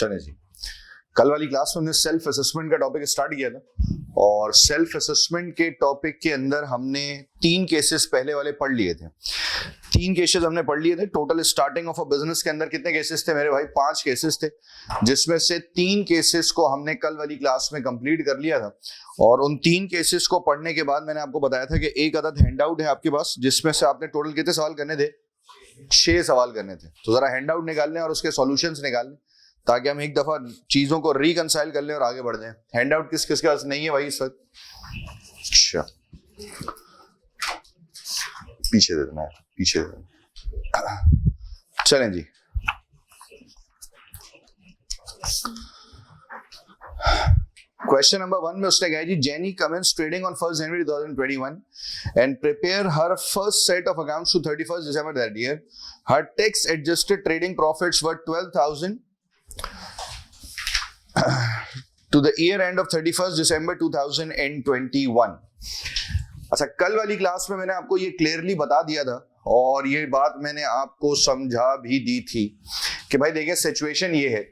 चले जी, कल वाली क्लास में हमने सेल्फ असेसमेंट का टॉपिक स्टार्ट किया था और सेल्फ असेसमेंट के टॉपिक के अंदर हमने 3 केसेस पहले वाले पढ़ लिए थे। 3 केसेस हमने पढ़ लिए थे। Total starting of a business के अंदर कितने केसेस थे मेरे भाई? 5 केसेस थे, जिसमें से 3 केसेस को हमने कल वाली क्लास में कंप्लीट कर लिया था। और उन 3 केसेस को पढ़ने के बाद मैंने आपको बताया था कि एक अदद हैंडआउट है आपके पास, जिसमें से आपने टोटल कितने सवाल करने थे? 6 सवाल करने थे। तो जरा हैंडआउट निकाल लें और उसके सॉल्यूशंस निकाल लें, ताकि हम एक दफा चीजों को रिकंसाइल कर लें और आगे बढ़ जाएं। हैंडआउट किस किस के पास नहीं है भाई इस वक्त? अच्छा, पीछे दे देना, पीछे दे देना। चलें जी, क्वेश्चन नंबर 1 में उसने कहा जी, Jenny commences trading on 1 January 2021 and prepare her first set of accounts to 31 December that year. Her tax adjusted trading profits were 12,000 to the year end of 31st December 2021. अच्छा, कल वाली class में मैंने आपको ये क्लियरली बता दिया था और ये बात मैंने आपको समझा भी दी थी कि भाई देखिए, सिचुएशन ये है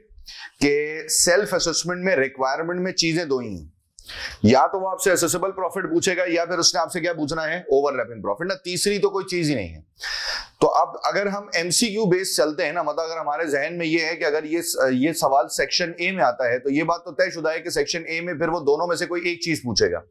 कि सेल्फ असेसमेंट में रिक्वायरमेंट में चीजें दो ही हैं। या तो वो आपसे असेसेबल प्रॉफिट पूछेगा या फिर उसने आपसे क्या पूछना है? ओवरलैपिंग प्रॉफिट ना, तीसरी तो कोई चीज ही नहीं है। तो अब अगर हम एमसीक्यू बेस चलते हैं ना, मतलब अगर हमारे जहन में ये है कि अगर ये सवाल सेक्शन ए में आता है तो ये बात तो तयशुदा है कि सेक्शन ए में फिर वो दोनों में से कोई एक चीज पूछेगा।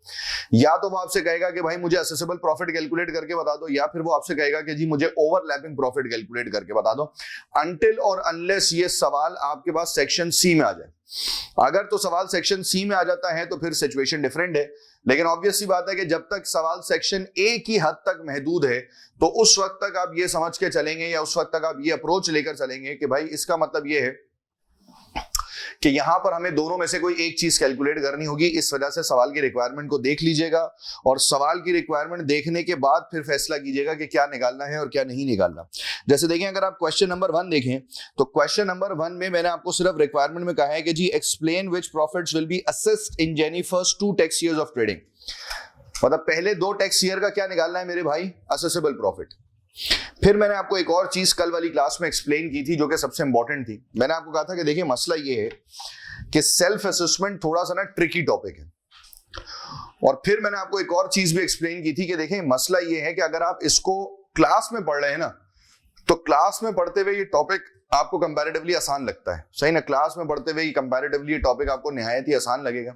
या तो वो आपसे कहेगा कि भाई मुझे असेसेबल प्रॉफिट कैलकुलेट करके बता दो, या फिर वो आपसे कहेगा कि जी मुझे ओवरलैपिंग प्रॉफिट कैलकुलेट करके बता दो, अनटिल और अनलेस ये सवाल आपके पास सेक्शन सी में आ जाए। अगर तो सवाल सेक्शन सी में आ जाता है तो फिर सिचुएशन डिफरेंट है, लेकिन ऑब्वियस सी बात है कि जब तक सवाल सेक्शन ए की हद तक महदूद है तो उस वक्त तक आप ये समझ के चलेंगे या उस वक्त तक आप ये अप्रोच लेकर चलेंगे कि भाई इसका मतलब ये है कि यहां पर हमें दोनों में से कोई एक चीज कैलकुलेट करनी होगी। इस वजह से सवाल की रिक्वायरमेंट को देख लीजिएगा और सवाल की रिक्वायरमेंट देखने के बाद फिर फैसला कीजिएगा कि क्या निकालना है और क्या नहीं निकालना। जैसे देखें, अगर आप क्वेश्चन नंबर 1 देखें तो क्वेश्चन नंबर 1 में मैंने आपको सिर्फ रिक्वायरमेंट में कहा है कि जी explain which profits will be assessed in Jenny first 2 tax years of trading. मतलब पहले 2 टैक्स ईयर का क्या निकालना है मेरे भाई? Accessible profit. फिर मैंने आपको एक और चीज कल वाली क्लास में एक्सप्लेन की थी जो कि सबसे इंपॉर्टेंट थी। मैंने आपको कहा था कि देखिए, मसला ये है कि सेल्फ असेसमेंट थोड़ा सा ना ट्रिकी टॉपिक है। और फिर मैंने आपको एक और चीज भी एक्सप्लेन की थी कि देखिए, मसला ये है कि अगर आप इसको क्लास में पढ़ रहे हैं ना, तो क्लास में पढ़ते हुए ये टॉपिक आपको कंपैरेटिवली आसान लगता है, सही ना? क्लास में पढ़ते हुए कंपैरेटिवली ये टॉपिक आपको निहायत ही आसान लगेगा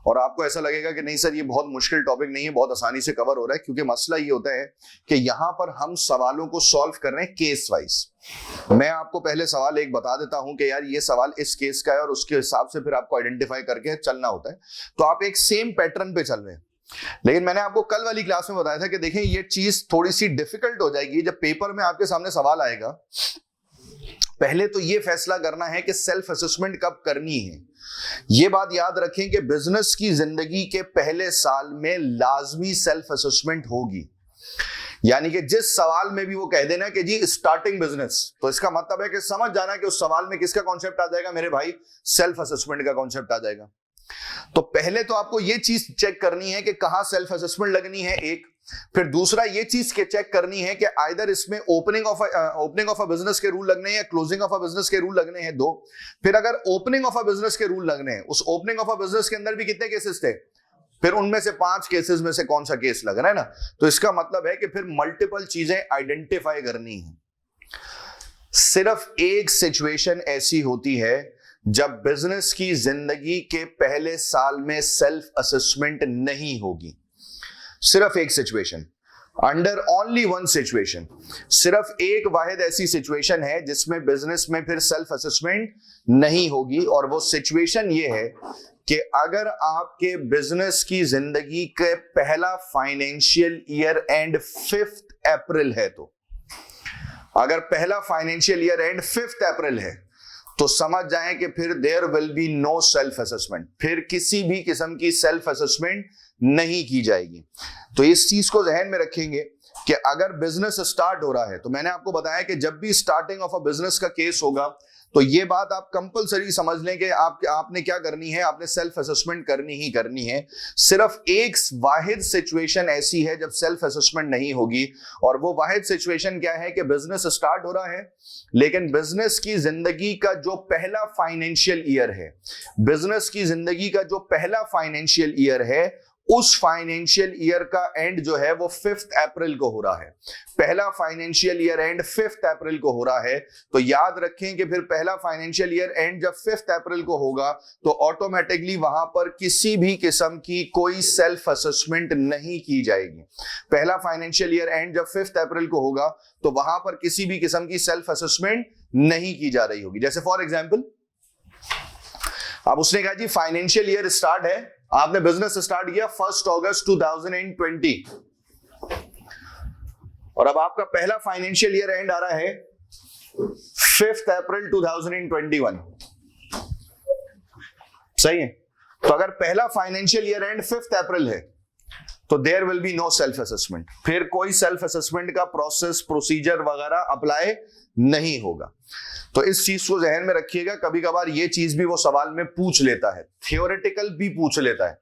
और आपको ऐसा लगेगा कि नहीं सर, ये बहुत मुश्किल टॉपिक नहीं है, बहुत आसानी से कवर हो रहा है। क्योंकि मसला ये होता है कि यहां पर हम सवालों को सॉल्व कर रहे हैं केस वाइज। मैं आपको पहले सवाल एक बता देता हूं कि यार ये सवाल इस केस का है और उसके हिसाब से फिर आपको आइडेंटिफाई करके चलना होता है। तो आप एक सेम पैटर्न पे चल रहे हैं। लेकिन मैंने आपको कल वाली क्लास में बताया था कि देखें, ये चीज थोड़ी सी डिफिकल्ट हो जाएगी जब पेपर में आपके सामने सवाल आएगा। पहले तो ये फैसला करना है कि सेल्फ असेसमेंट कब करनी है। ये बात याद रखें कि बिजनेस की जिंदगी के पहले साल में लाजमी सेल्फ असेसमेंट होगी। यानी कि जिस सवाल में भी वो कह देना कि जी स्टार्टिंग बिजनेस, तो इसका मतलब है कि समझ जाना कि उस सवाल में किसका कॉन्सेप्ट आ जाएगा मेरे भाई? सेल्फ असेसमेंट का कॉन्सेप्ट आ जाएगा। तो पहले तो आपको ये चीज चेक करनी है कि कहां सेल्फ असेसमेंट लगनी है, एक। फिर दूसरा ये चीज के चेक करनी है कि आइदर इसमें ओपनिंग ऑफ अ बिजनेस के रूल लगने हैं या क्लोजिंग ऑफ अ बिजनेस के रूल लगने हैं, 2। फिर अगर ओपनिंग ऑफ अ बिजनेस के रूल लगने हैं, उस ओपनिंग ऑफ अ बिजनेस के अंदर भी कितने केसेस थे? फिर उनमें से 5 केसेस में से कौन सा केस लग रहा है ना। तो इसका मतलब है कि फिर मल्टीपल चीजें आइडेंटिफाई करनी है। सिर्फ एक सिचुएशन ऐसी होती है जब बिजनेस की जिंदगी के पहले साल में सेल्फ असेसमेंट नहीं होगी। सिर्फ एक situation, under only one situation, सिर्फ एक वाहिद ऐसी सिचुएशन है जिसमें बिजनेस में फिर सेल्फ असेसमेंट नहीं होगी। और वो सिचुएशन ये है कि अगर आपके बिजनेस की जिंदगी के पहला फाइनेंशियल ईयर एंड 5 अप्रैल है, तो अगर पहला फाइनेंशियल ईयर एंड 5 अप्रैल है तो समझ जाएं कि फिर there will be no self assessment. फिर किसी भी किस्म की सेल्फ असेसमेंट नहीं की जाएगी। तो इस चीज को जहन में रखेंगे कि अगर बिजनेस स्टार्ट हो रहा है, तो मैंने आपको बताया कि जब भी स्टार्टिंग ऑफ अ बिजनेस का केस होगा तो ये बात आप कंपलसरी समझ लें कि आपने क्या करनी है, आपने सेल्फ असेसमेंट करनी ही करनी है। सिर्फ एक वाहिद सिचुएशन ऐसी है जब सेल्फ असेसमेंट नहीं होगी, और वो वाहिद सिचुएशन क्या है कि बिजनेस स्टार्ट हो रहा है, लेकिन बिजनेस की जिंदगी का जो पहला फाइनेंशियल ईयर है, बिजनेस की जिंदगी का जो पहला फाइनेंशियल ईयर है, उस फाइनेंशियल ईयर का एंड जो है वो 5 अप्रैल को हो रहा है। पहला फाइनेंशियल ईयर एंड 5 अप्रैल को हो रहा है। तो याद रखें कि फिर पहला फाइनेंशियल ईयर एंड जब 5 अप्रैल को होगा तो ऑटोमेटिकली वहां पर किसी भी किस्म की कोई सेल्फ असेसमेंट नहीं की जाएगी। पहला फाइनेंशियल ईयर एंड जब 5 अप्रैल को होगा तो वहां पर किसी भी किस्म की सेल्फ असेसमेंट नहीं की जा रही होगी। जैसे फॉर एग्जाम्पल, अब उसने कहा जी फाइनेंशियल ईयर स्टार्ट है, आपने बिजनेस स्टार्ट किया 1 अगस्त 2020, और अब आपका पहला फाइनेंशियल ईयर एंड आ रहा है 5 अप्रैल 2021। सही है? तो अगर पहला फाइनेंशियल ईयर एंड 5 अप्रैल है तो there will be no self assessment, फिर कोई सेल्फ असेसमेंट का प्रोसेस प्रोसीजर वगैरह अप्लाई नहीं होगा। तो इस चीज को जहन में रखिएगा। कभी कभार ये चीज भी वो सवाल में पूछ लेता है, थियोरेटिकल भी पूछ लेता है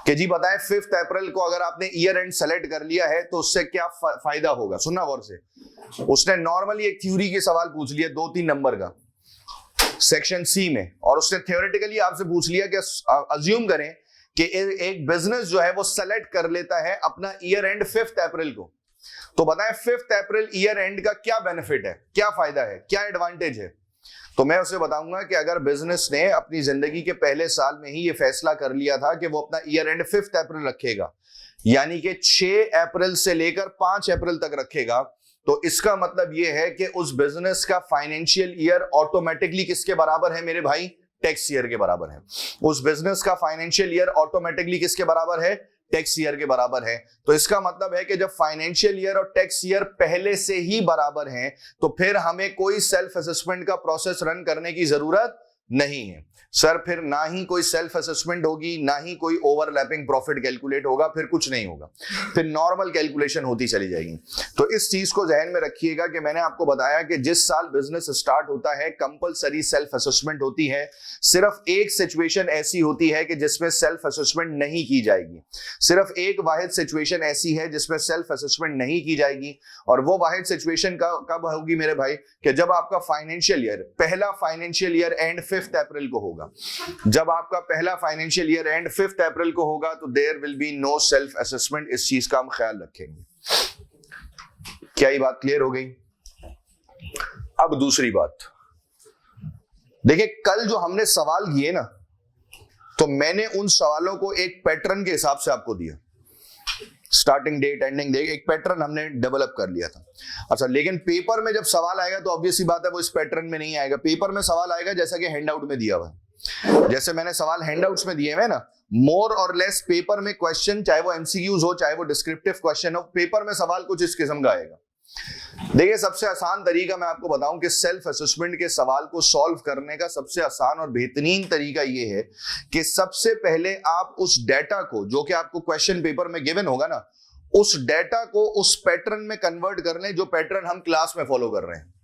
कि जी बताएं 5 अप्रैल को अगर आपने ईयर एंड सेलेक्ट कर लिया है तो उससे क्या फायदा होगा। सुनना गौर से, उसने नॉर्मली एक थ्योरी के सवाल पूछ लिया 2-3 नंबर का सेक्शन सी में, और उसने थियोरेटिकली आपसे पूछ लिया कि अज्यूम करें कि एक बिजनेस जो है वो सेलेक्ट कर लेता है अपना ईयर एंड 5 अप्रैल को, तो बताएं 5 अप्रैल ईयर एंड का क्या बेनिफिट है, क्या फायदा है, क्या एडवांटेज है। तो मैं उसे बताऊंगा कि अगर बिजनेस ने अपनी जिंदगी के पहले साल में ही ये फैसला कर लिया था कि वो अपना ईयर एंड 5 अप्रैल रखेगा, यानी कि 6 अप्रैल से लेकर 5 अप्रैल तक रखेगा, तो इसका मतलब ये है कि उस बिजनेस का फाइनेंशियल ईयर ऑटोमेटिकली किसके बराबर है मेरे भाई? टैक्स ईयर के बराबर है। उस बिजनेस का फाइनेंशियल ईयर ऑटोमेटिकली किसके बराबर है? टैक्स ईयर के बराबर है। तो इसका मतलब है कि जब फाइनेंशियल ईयर और टैक्स ईयर पहले से ही बराबर हैं तो फिर हमें कोई सेल्फ असेसमेंट का प्रोसेस रन करने की जरूरत नहीं है। सर फिर ना ही कोई सेल्फ असेसमेंट होगी, ना ही कोई ओवरलैपिंग प्रॉफिट कैलकुलेट होगा, फिर कुछ नहीं होगा, फिर नॉर्मल कैलकुलेशन होती चली जाएगी। तो इस चीज को ध्यान में रखिएगा कि मैंने आपको बताया कि जिस साल बिजनेस स्टार्ट होता है कंपलसरी सेल्फ असेसमेंट होती है। सिर्फ एक सिचुएशन ऐसी होती है कि जिसमें सेल्फ असेसमेंट नहीं की जाएगी, सिर्फ एक वाहिद सिचुएशन ऐसी है जिसमें सेल्फ असेसमेंट नहीं की जाएगी, और वो वाहिद सिचुएशन कब होगी मेरे भाई? कि जब आपका फाइनेंशियल ईयर, पहला फाइनेंशियल ईयर एंड 5 अप्रैल को होगा। जब आपका पहला फाइनेंशियल ईयर एंड 5 अप्रैल को होगा तो there will be no self assessment. इस चीज का हम ख्याल रखेंगे। क्या ये बात क्लियर हो गई? अब दूसरी बात देखिए, कल जो हमने सवाल किए ना, तो मैंने उन सवालों को एक पैटर्न के हिसाब से आपको दिया, स्टार्टिंग डेट, एंडिंग डेट, एक पैटर्न हमने डेवलप कर लिया था। अच्छा, लेकिन पेपर में जब सवाल आएगा तो ऑब्वियस सी बात है वो इस पैटर्न में नहीं आएगा। पेपर में सवाल आएगा जैसा कि हैंडआउट में दिया हुआ है, जैसे मैंने सवाल हैंडआउट्स में दिए हुए ना, मोर और लेस पेपर में क्वेश्चन, चाहे वो एमसीक्यूज हो चाहे वो डिस्क्रिप्टिव क्वेश्चन हो, पेपर में सवाल कुछ इस किस्म का आएगा। देखिए, सबसे आसान तरीका मैं आपको बताऊं कि सेल्फ असेसमेंट के सवाल को सॉल्व करने का सबसे आसान और बेहतरीन तरीका यह है कि सबसे पहले आप उस डेटा को, जो कि आपको क्वेश्चन पेपर में गिवन होगा ना, उस डेटा को उस पैटर्न में कन्वर्ट कर लें जो पैटर्न हम क्लास में फॉलो कर रहे हैं।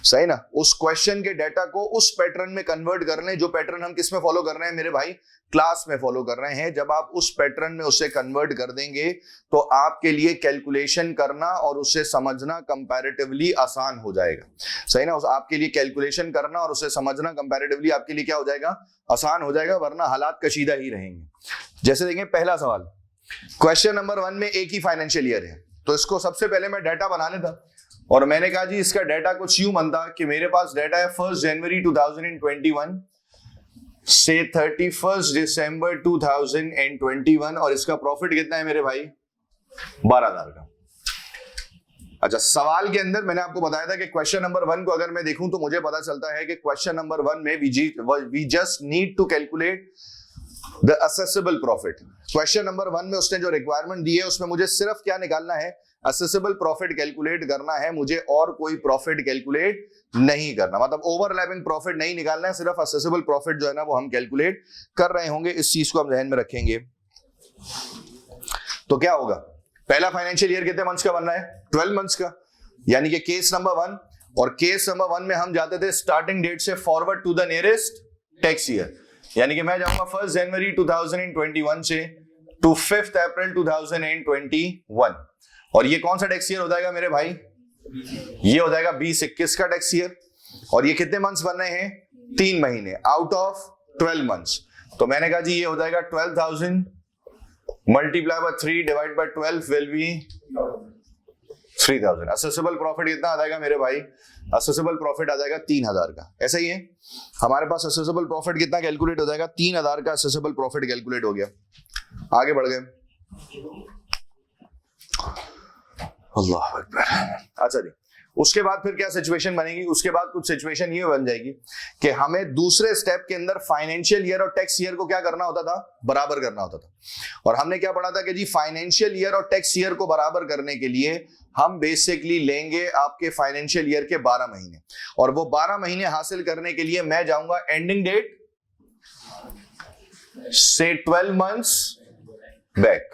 सही ना? उस क्वेश्चन के डेटा को उस पैटर्न में कन्वर्ट कर लें जो पैटर्न हम किस में फॉलो कर रहे हैं मेरे भाई? क्लास में फॉलो कर रहे हैं। जब आप उस पैटर्न में उसे कन्वर्ट कर देंगे तो आपके लिए कैलकुलेशन करना और उसे समझना कंपैरेटिवली आसान हो जाएगा। सही ना? आपके लिए कैलकुलेशन करना और उसे समझना कंपैरेटिवली आपके लिए क्या हो जाएगा? आसान हो जाएगा, वरना हालात कशीदा ही रहेंगे। जैसे देखें, पहला सवाल, क्वेश्चन नंबर 1 में एक ही फाइनेंशियल ईयर है, तो इसको सबसे पहले मैं डाटा बना लेता, और मैंने कहा जी इसका डाटा कुछ यूं बनता कि मेरे पास डाटा है 1 जनवरी 2021 से 31 दिसंबर 2021, और इसका प्रॉफिट कितना है मेरे भाई? 12,000 का। अच्छा, सवाल के अंदर मैंने आपको बताया था कि क्वेश्चन नंबर 1 को अगर मैं देखूं तो मुझे पता चलता है कि क्वेश्चन नंबर 1 में we just need to calculate the assessable profit. Question number 1 में उसने जो रिक्वायरमेंट दी है उसमें मुझे सिर्फ क्या निकालना है? असेसेबल प्रॉफिट कैलकुलेट करना है मुझे, और कोई प्रॉफिट कैलकुलेट नहीं करना, मतलब ओवरलैपिंग प्रॉफिट नहीं निकालना है, सिर्फ असेसेबल प्रॉफिट जो है ना वो हम कैलकुलेट कर रहे होंगे। इस चीज को हम ध्यान में रखेंगे। तो क्या होगा? पहला फाइनेंशियल ईयर कितने मंथ्स का बन रहा है? 12 मंथ्स का, यानी कि केस नंबर 1, और केस नंबर 1 में हम जाते थे स्टार्टिंग डेट से forward to the nearest tax year, यानी कि मैं जाऊंगा 1 जनवरी 2021 से टू 5 अप्रैल 2021। और ये कौन सा टैक्स ईयर हो जाएगा मेरे भाई? ये हो जाएगा 2021 का टैक्स ईयर। और ये कितने मंथ्स बन रहे हैं? 3 महीने आउट ऑफ 12 मंथ्स। तो मैंने कहा जी ये हो जाएगा 12,000 multiply by 3 divide bye 12 will be 3,000। Accessible profit कितना आ जाएगा मेरे भाई? असेसेबल प्रॉफिट आ जाएगा 3,000 का। ऐसा ही है, हमारे पास असेसेबल प्रॉफिट कितना कैलकुलेट हो जाएगा? 3,000 का असेसेबल प्रॉफिट कैलकुलेट हो गया। आगे बढ़ गए। अल्लाह अकबर। अच्छा जी, उसके बाद फिर क्या सिचुएशन बनेगी? उसके बाद कुछ सिचुएशन ये बन जाएगी कि हमें दूसरे स्टेप के अंदर फाइनेंशियल ईयर और टैक्स ईयर को क्या करना होता था? बराबर करना होता था। और हमने क्या पढ़ा था कि जी फाइनेंशियल ईयर और टैक्स ईयर को बराबर करने के लिए हम बेसिकली लेंगे आपके फाइनेंशियल ईयर के 12 महीने, और वो 12 महीने हासिल करने के लिए मैं जाऊंगा एंडिंग डेट से 12 मंथ्स बैक।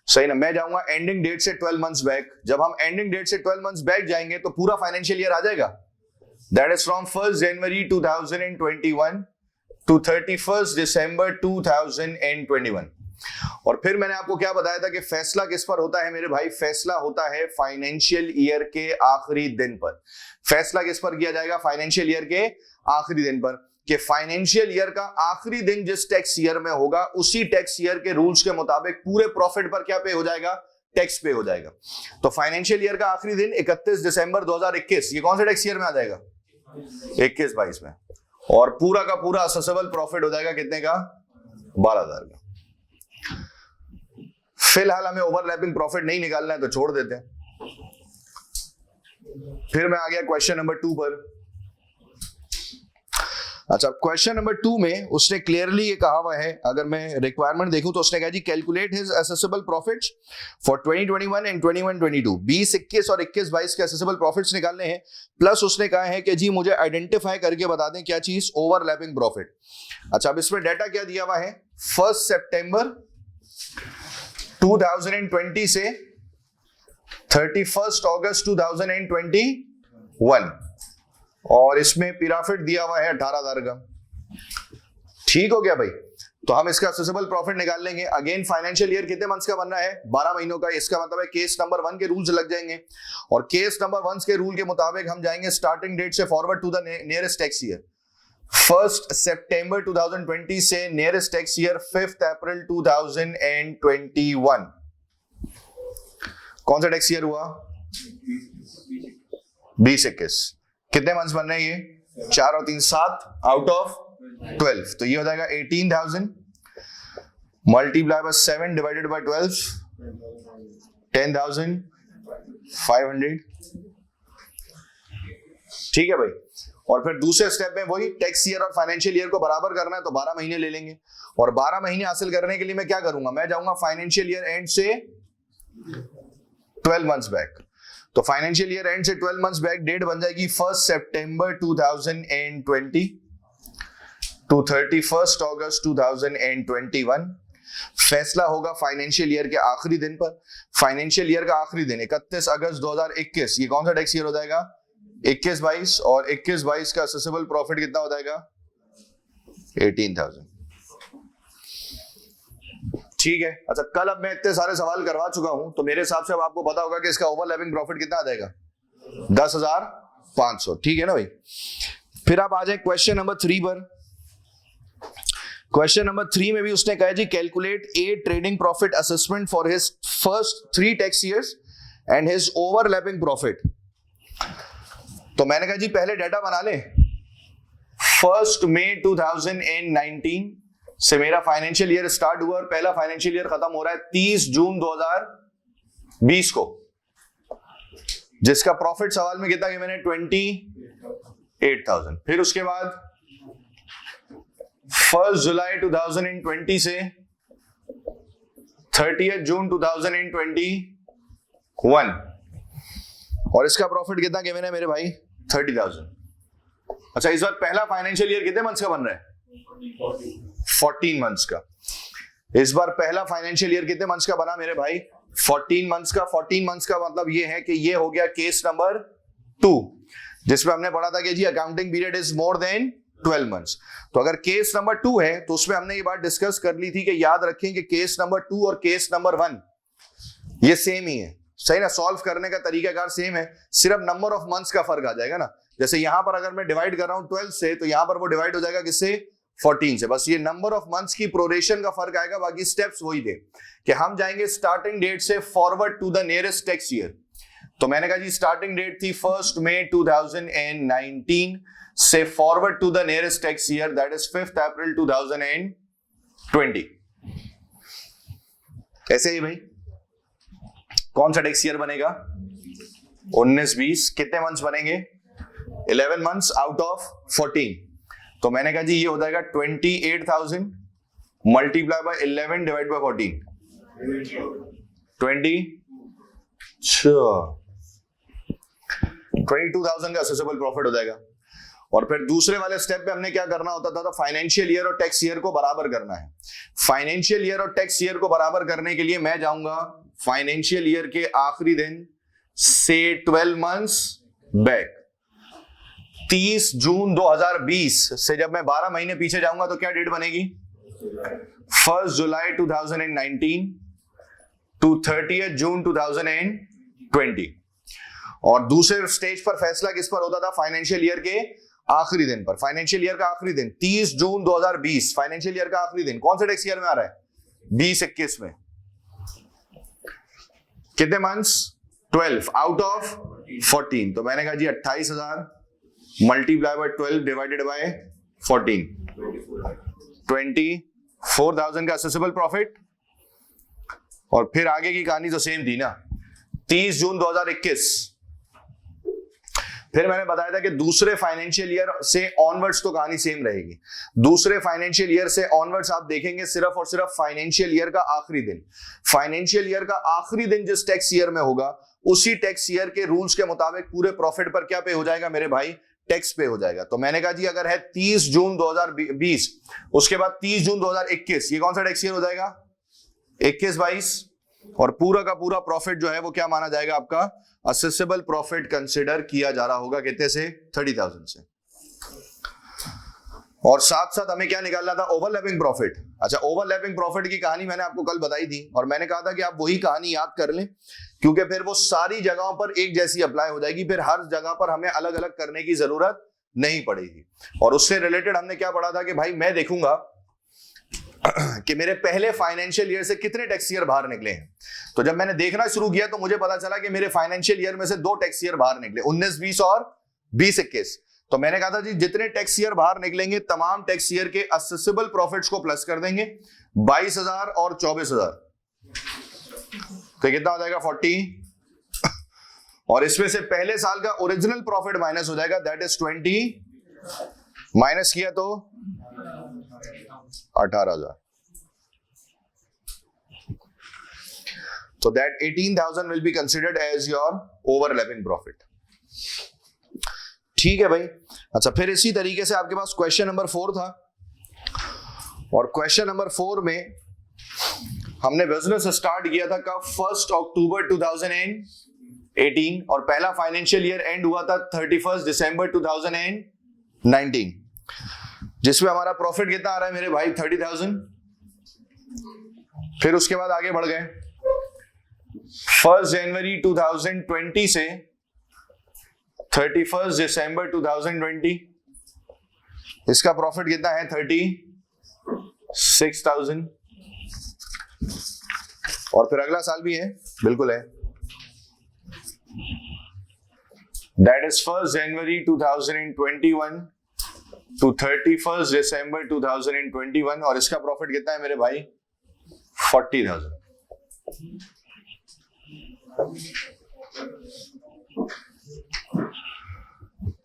सही ना? मैं जाऊंगा एंडिंग डेट से 12 मंथ्स बैक। जब हम एंडिंग डेट से 12 मंथ्स बैक जाएंगे तो पूरा फाइनेंशियल ईयर आ जाएगा। That is from 1 January 2021 to 31 December 2021। और फिर मैंने आपको क्या बताया था कि फैसला किस पर होता है मेरे भाई? फैसला होता है फाइनेंशियल ईयर के आखिरी दिन पर। फैसला किस पर किया जाएगा? फाइनेंशियल ईयर के आखिरी दिन पर, कि फाइनेंशियल ईयर का आखिरी दिन जिस टैक्स ईयर में होगा उसी टैक्स ईयर के रूल्स के मुताबिक पूरे प्रॉफिट पर क्या पे हो जाएगा? टैक्स पे हो जाएगा। तो फाइनेंशियल ईयर का आखिरी दिन 31 दिसंबर 2021, ये कौन से टैक्स ईयर में आ जाएगा? 21-22 में। और पूरा का पूरा असेसेबल प्रॉफिट हो जाएगा कितने का? 12,000 का। फिलहाल हमें ओवरलैपिंग प्रॉफिट नहीं निकालना है तो छोड़ देते हैं। फिर मैं आ गया क्वेश्चन नंबर 2 पर। अच्छा, क्वेश्चन नंबर 2 में उसने क्लियरली ये कहा हुआ है, अगर मैं रिक्वायरमेंट देखूं तो उसने कहा जी calculate his assessable profits for 2021 and 21-22। 20-21 और 21-22 के असेसेबल प्रॉफिट्स निकालने हैं। प्लस उसने कहा है कि जी मुझे आइडेंटिफाई करके बता दें क्या चीज? Overlapping profit. अच्छा, अब इसमें डाटा क्या दिया हुआ है? 1 सितंबर 2020 से 31 अगस्त 2021, और इसमें पिराफिट दिया हुआ है 18,000 का। ठीक हो गया भाई? तो हम इसका असेसेबल प्रॉफिट निकाल लेंगे। अगेन फाइनेंशियल ईयर कितने मंथ्स का बनना है? 12 महीनों का। इसका मतलब है केस नंबर 1 के रूल्स लग जाएंगे, और केस नंबर 1 के रूल के मुताबिक हम जाएंगे स्टार्टिंग डेट से forward to the nearest tax year 1 सितंबर 2020 से नियरेस्ट टैक्स ईयर 5 अप्रैल 2021। कौन सा टैक्स ईयर हुआ? 20-21। कितने मंथ्स बन रहे हैं ये? 4 और 3 7 आउट ऑफ 12। तो ये हो जाएगा 18,000 मल्टीप्लाई बाय 7 डिवाइडेड बाय 12, 10,500। ठीक है भाई? और फिर दूसरे स्टेप में वही टैक्स ईयर और फाइनेंशियल ईयर को बराबर करना है तो 12 महीने ले लेंगे। और 12 महीने हासिल करने के लिए मैं क्या करूंगा? मैं जाऊंगा फाइनेंशियल ईयर एंड से 12 मंथ्स बैक। तो फाइनेंशियल ईयर एंड से 12 मंथ्स बैक डेट बन जाएगी 1 सितंबर 2020 टू 31 अगस्त 2021। फैसला होगा फाइनेंशियल ईयर के आखिरी दिन पर। फाइनेंशियल ईयर का आखिरी दिन 31 अगस्त 2021। ये कौन सा टैक्स ईयर हो जाएगा? 21-22। और 21-22 का असेसेबल प्रॉफिट कितना हो जाएगा? 18,000। ठीक है। अच्छा, कल अब मैं इतने सारे सवाल करवा चुका हूं तो मेरे हिसाब से अब आपको पता होगा कि इसका ओवरलैपिंग प्रॉफिट कितना आ जाएगा? 10,500। ठीक है ना भाई? फिर आप आ जाए क्वेश्चन नंबर 3 पर। क्वेश्चन नंबर 3 में भी उसने कहा जी calculate a trading profit assessment for his first 3 tax years and his overlapping profit. तो मैंने कहा जी पहले डाटा बना ले। 1 मई 2019 से मेरा फाइनेंशियल ईयर स्टार्ट हुआ और पहला फाइनेंशियल ईयर खत्म हो रहा है 30 जून 2020 को, जिसका प्रॉफिट सवाल में कितना कि मैंने 28,000। फिर उसके बाद 1 जुलाई 2020 से 30 जून 2021, और इसका प्रॉफिट कितना कि मैंने मेरे भाई 30,000। अच्छा, इस बार पहला फाइनेंशियल ईयर कितने मंथ्स का बन रहा है? 14 मंथ्स का। इस बार पहला फाइनेंशियल ईयर कितने मंथ्स का बना मेरे भाई? 14 मंथ्स का। 14 मंथ्स का मतलब ये है कि ये हो गया केस नंबर 2, जिसमें हमने पढ़ा था कि जी accounting period is more than 12 months. तो अगर केस नंबर 2 है तो उसमें हमने ये बात डिस्कस कर ली थी कि याद रखें कि केस नंबर 2 और केस नंबर 1 ये सेम ही है, सही ना। सॉल्व करने का तरीकाकार सेम है, सिर्फ नंबर ऑफ मंथ्स का फर्क आ जाएगा ना। जैसे यहां पर अगर मैं डिवाइड कर रहा हूं 12 से, तो यहां पर वो डिवाइड हो जाएगा किससे, 14 से। बस ये नंबर ऑफ मंथ्स की प्रोरेशन का फर्क आएगा, बाकी स्टेप्स वही थे कि हम जाएंगे स्टार्टिंग डेट से forward to the nearest tax year. तो मैंने कहा जी स्टार्टिंग डेट थी 1 मई 2019 से forward to the nearest tax year, that is 5 April 2020। ऐसे ही भाई कौन सा टैक्स ईयर बनेगा, 19-20। कितने मंथ्स बनेंगे, 11 मंथ्स आउट ऑफ 14। तो मैंने कहा जी ये हो जाएगा 28,000 मल्टीप्लाई बाय 11 डिवाइड बाय 14, 22,000 का असेसेबल प्रॉफिट हो जाएगा। और फिर दूसरे वाले स्टेप पे हमने क्या करना होता था, फाइनेंशियल ईयर और टैक्स ईयर को बराबर करना है। फाइनेंशियल ईयर और टैक्स ईयर को बराबर करने के लिए मैं जाऊंगा फाइनेंशियल ईयर के आखिरी दिन से 12 मंथ्स बैक। 30 जून 2020 से जब मैं 12 महीने पीछे जाऊंगा तो क्या डेट बनेगी, 1 जुलाई 2019 टू 30 जून 2020। और दूसरे स्टेज पर फैसला किस पर होता था, फाइनेंशियल ईयर के आखिरी दिन पर। फाइनेंशियल ईयर का आखिरी दिन 30 जून 2020, फाइनेंशियल ईयर का आखिरी दिन कौन से टैक्स ईयर में आ रहा है, 20-21 में। कितने मंथ्स, 12 आउट ऑफ 14। तो मैंने कहा जी 28,000 मल्टीप्लाई बाय 12 डिवाइडेड बाय 14, 24,000 का असेसेबल प्रॉफिट। और फिर आगे की कहानी तो सेम थी ना, 30 जून 2021। फिर मैंने बताया था कि दूसरे फाइनेंशियल ईयर से ऑनवर्ड्स तो कहानी सेम रहेगी। दूसरे फाइनेंशियल ईयर से ऑनवर्ड्स आप देखेंगे सिर्फ और सिर्फ फाइनेंशियल ईयर का आखिरी दिन। फाइनेंशियल ईयर का आखिरी दिन जिस टैक्स ईयर में होगा उसी टैक्स ईयर के रूल्स के मुताबिक पूरे प्रॉफिट पर क्या पे हो जाएगा मेरे भाई, टैक्स पे हो जाएगा। तो मैंने कहा जी अगर है 30 जून 2020, उसके बाद 30 जून 2021, ये कौन सा टैक्स ईयर हो जाएगा, 21-22। और पूरा का पूरा प्रॉफिट जो है वो क्या माना जाएगा, आपका असेसेबल प्रॉफिट कंसिडर किया जा रहा होगा। कितने से, 30,000 से। और साथ साथ हमें क्या निकालना था, ओवरलैपिंग प्रॉफिट। अच्छा, ओवरलैपिंग प्रॉफिट की कहानी मैंने आपको कल बताई थी और मैंने कहा था कि आप वही कहानी याद कर लें, क्योंकि फिर वो सारी जगहों पर एक जैसी अप्लाई हो जाएगी, फिर हर जगह पर हमें अलग अलग करने की जरूरत नहीं पड़ेगी। और उससे रिलेटेड हमने क्या पढ़ा था कि भाई मैं देखूंगा कि मेरे पहले फाइनेंशियल ईयर से कितने टैक्स ईयर बाहर निकले हैं। तो जब मैंने देखना शुरू किया तो मुझे पता चला कि मेरे फाइनेंशियल ईयर में से 2 टैक्स ईयर बाहर निकले, 19-20 और 20-21। तो मैंने कहा था जी जितने टैक्स ईयर बाहर निकलेंगे तमाम टैक्स ईयर के असेसेबल प्रॉफिट्स को प्लस कर देंगे, 22,000 और 24,000, तो कितना हो जाएगा 40। और इसमें से पहले साल का ओरिजिनल प्रॉफिट माइनस हो जाएगा, दैट इज 20, माइनस किया तो 18,000। So that 18,000 will be considered as your overlapping profit. ठीक है भाई। अच्छा, फिर इसी तरीके से आपके पास क्वेश्चन नंबर 4 था और क्वेश्चन नंबर 4 में हमने बिजनेस स्टार्ट किया था कब, 1 अक्टूबर 2018 और पहला फाइनेंशियल ईयर एंड हुआ था 31 दिसंबर 2019, जिसमें हमारा प्रॉफिट कितना आ रहा है मेरे भाई, 30,000। फिर उसके बाद आगे बढ़ गए, 1 जनवरी 2020 से 31 दिसंबर 2020, इसका प्रॉफिट कितना है, 36,000। और फिर अगला साल भी है, बिल्कुल है, that is 1 January 2021 to 31 December 2021 और इसका प्रॉफिट कितना है मेरे भाई, 40,000।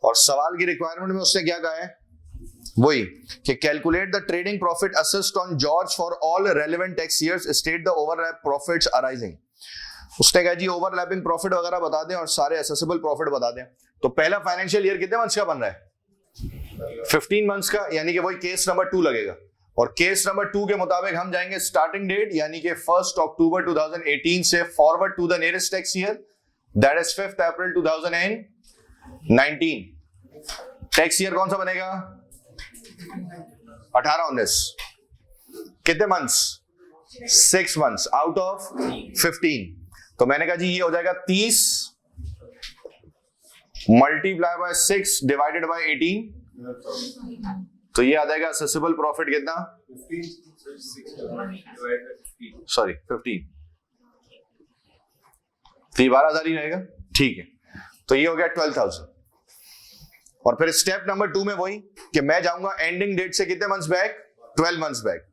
और सवाल की रिक्वायरमेंट में उसने क्या कहा है, वही कि calculate the trading profit assessed on George for all relevant tax years, state the overlap profits arising. उसने कहा जी ओवरलैपिंग प्रॉफिट वगैरह बता दें और सारे असेसेबल प्रॉफिट बता दें। तो पहला फाइनेंशियल ईयर कितने मंथ्स का बन रहा है, 15 मंथ्स का, यानी कि वही केस नंबर 2 लगेगा। और केस नंबर 2 के मुताबिक हम जाएंगे स्टार्टिंग डेट यानी कि 1 अक्टूबर 2018 से forward to the nearest tax year, that is 5 April 19, tax year कौन सा बनेगा? 18-19, कितने मंथ्स? 6 months out of 15। तो मैंने कहा जी ये हो जाएगा 30 मल्टीप्लाई बाय 6 डिवाइडेड बाय 18, तो ये आ जाएगा असेसेबल प्रॉफिट कितना? 15, तो ये 12,000 ही रहेगा। ठीक है, तो ये हो गया 12,000। और फिर स्टेप नंबर 2 में वही कि मैं जाऊंगा एंडिंग डेट से कितने months back? 12 months back.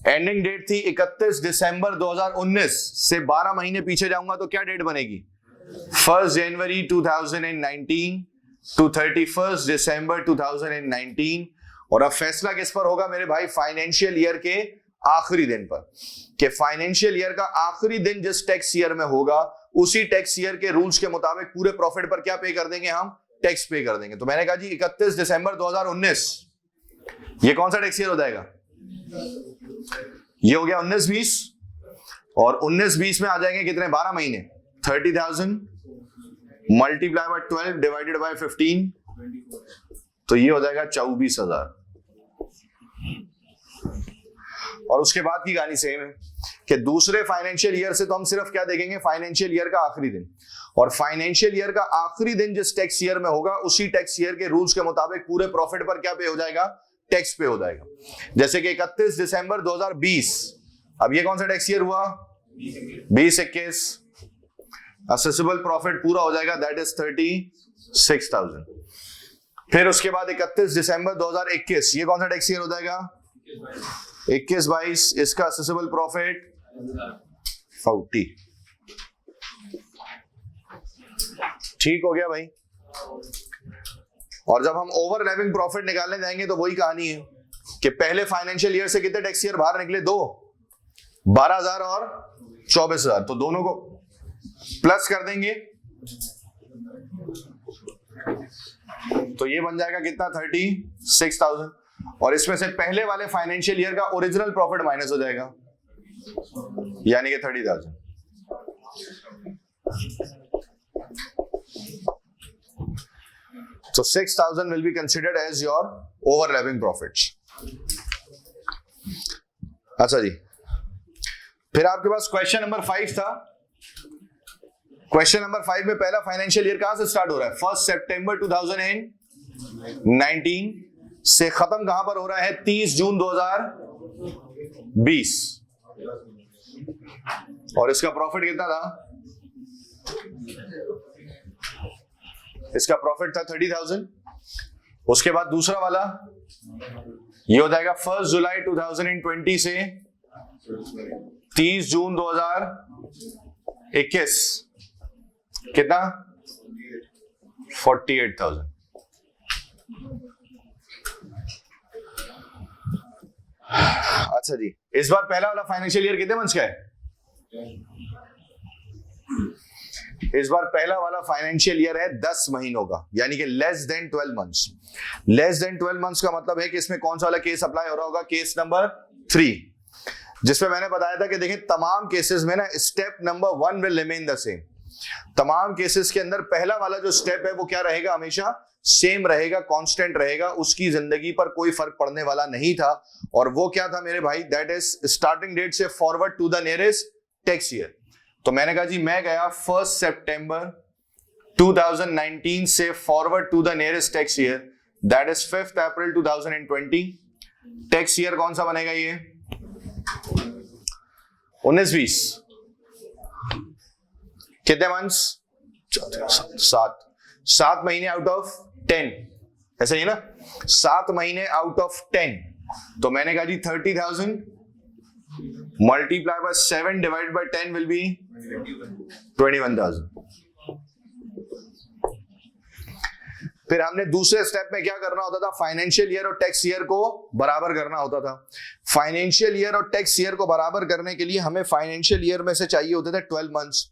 Ending date थी 31 दिसंबर 2019, से 12 महीने पीछे जाऊंगा तो क्या डेट बनेगी? 1 जनवरी 2019 टू 31 दिसंबर 2019। और अब फैसला किस पर होगा मेरे भाई? फाइनेंशियल ईयर के आखिरी दिन पर, कि फाइनेंशियल ईयर का आखिरी दिन जिस टैक्स ईयर में होगा उसी टैक्स ईयर के रूल्स के मुताबिक पूरे प्रॉफिट पर क्या पे कर देंगे? हम टैक्स पे कर देंगे। तो मैंने कहा जी 31 दिसंबर 2019, ये कौन सा टैक्स ईयर हो जाएगा? ये हो गया 19-20, और 19-20 में आ जाएंगे कितने? 12 महीने। 30,000 मल्टीप्लाई बाय 12 डिवाइडेड बाय 15, तो ये हो जाएगा 24,000। और उसके बाद की कहानी सेम है कि दूसरे फाइनेंशियल ईयर से तो हम सिर्फ क्या देखेंगे? फाइनेंशियल ईयर का आखिरी दिन। और फाइनेंशियल ईयर का आखिरी दिन जिस टैक्स ईयर में होगा उसी टैक्स ईयर के रूल्स के मुताबिक पूरे प्रॉफिट पर क्या पे हो जाएगा? टैक्स पे हो जाएगा। जैसे कि 31 दिसंबर 2020, अब ये कौन सा टैक्स ईयर हुआ? 20-21, असेसेबल प्रॉफिट पूरा हो जाएगा, दैट इज 36,000। फिर उसके बाद 31 दिसंबर 2021, ये कौन सा टैक्स ईयर हो जाएगा? 21-22, इसका असेसेबल प्रॉफिट 40। ठीक हो गया भाई। और जब हम ओवरलैपिंग प्रॉफिट निकालने जाएंगे तो वही कहानी है कि पहले फाइनेंशियल ईयर से कितने टैक्स ईयर बाहर निकले? 2, 12,000 और 24,000, तो दोनों को प्लस कर देंगे तो ये बन जाएगा कितना? 36,000। और इसमें से पहले वाले फाइनेंशियल ईयर का ओरिजिनल प्रॉफिट माइनस हो जाएगा, यानी कि 30,000। So 6,000 will be considered as your overlapping profits. अच्छा जी, फिर आपके पास क्वेश्चन नंबर 5 था। क्वेश्चन नंबर 5 में पहला फाइनेंशियल ईयर कहां से स्टार्ट हो रहा है? 1 सितंबर 2019 से खत्म कहां पर हो रहा है? 30 जून 2020। और इसका प्रॉफिट कितना था? इसका प्रॉफिट था 30,000। उसके बाद दूसरा वाला ये हो जाएगा 1 जुलाई 2020 से 30 जून 2021, कितना? 48,000। अच्छा जी, इस बार पहला वाला फाइनेंशियल ईयर कितने मंथ्स का है? इस बार पहला वाला फाइनेंशियल ईयर है 10 महीनों का, यानी कि less than 12 months. Less than 12 months का मतलब है कि इसमें कौन सा वाला केस अप्लाई हो रहा होगा? केस नंबर 3, जिसमें मैंने बताया था कि देखिए तमाम केसेस में ना step number 1 will remain the same. तमाम केसेस के अंदर पहला वाला जो स्टेप है वो क्या रहेगा? हमेशा सेम रहेगा, कांस्टेंट रहेगा, उसकी जिंदगी पर कोई फर्क पड़ने वाला नहीं था। और वो क्या था मेरे भाई? दैट इज स्टार्टिंग डेट से forward to the nearest tax year. तो मैंने कहा जी मैं गया 1 सितंबर 2019 से forward to the nearest tax year, that is 5 April 2020। Tax year कौन सा बनेगा? ये 19-20। कितने मंथ्स? 7 महीने आउट ऑफ 10, ऐसा ही ना? 7 महीने आउट ऑफ 10। तो मैंने कहा जी 30,000 multiply by 7 divide by 10 will be 21,000। फिर हमने दूसरे स्टेप में क्या करना होता था? फाइनेंशियल ईयर और टैक्स ईयर को बराबर करना होता था। फाइनेंशियल ईयर और टैक्स ईयर को बराबर करने के लिए हमें फाइनेंशियल ईयर में से चाहिए होते थे 12 मंथ्स।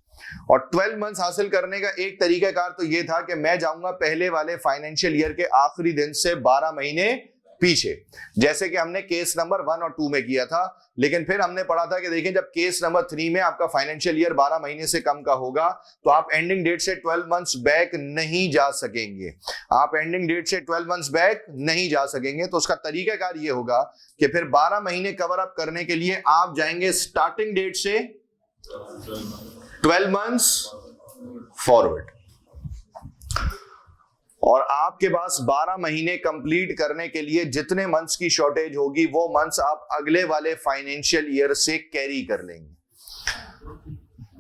और 12 मंथ्स हासिल करने का एक तरीकाकार तो ये था कि मैं जाऊंगा पहले वाले फाइनेंशियल ईयर के आखिरी दिन से 12 महीने पीछे, जैसे कि हमने केस नंबर 1 और 2 में किया था। लेकिन फिर हमने पढ़ा था कि देखिए, जब केस नंबर 3 में आपका फाइनेंशियल ईयर 12 महीने से कम का होगा तो आप एंडिंग डेट से 12 मंथ्स बैक नहीं जा सकेंगे। आप एंडिंग डेट से 12 मंथ्स बैक नहीं जा सकेंगे। तो उसका तरीकाकार ये होगा कि फिर 12 महीने कवर अप करने के लिए आप जाएंगे स्टार्टिंग डेट से 12 मंथ्स फॉरवर्ड, और आपके पास 12 महीने कंप्लीट करने के लिए जितने मंथ्स की शॉर्टेज होगी वो मंथ्स आप अगले वाले फाइनेंशियल ईयर से कैरी कर लेंगे।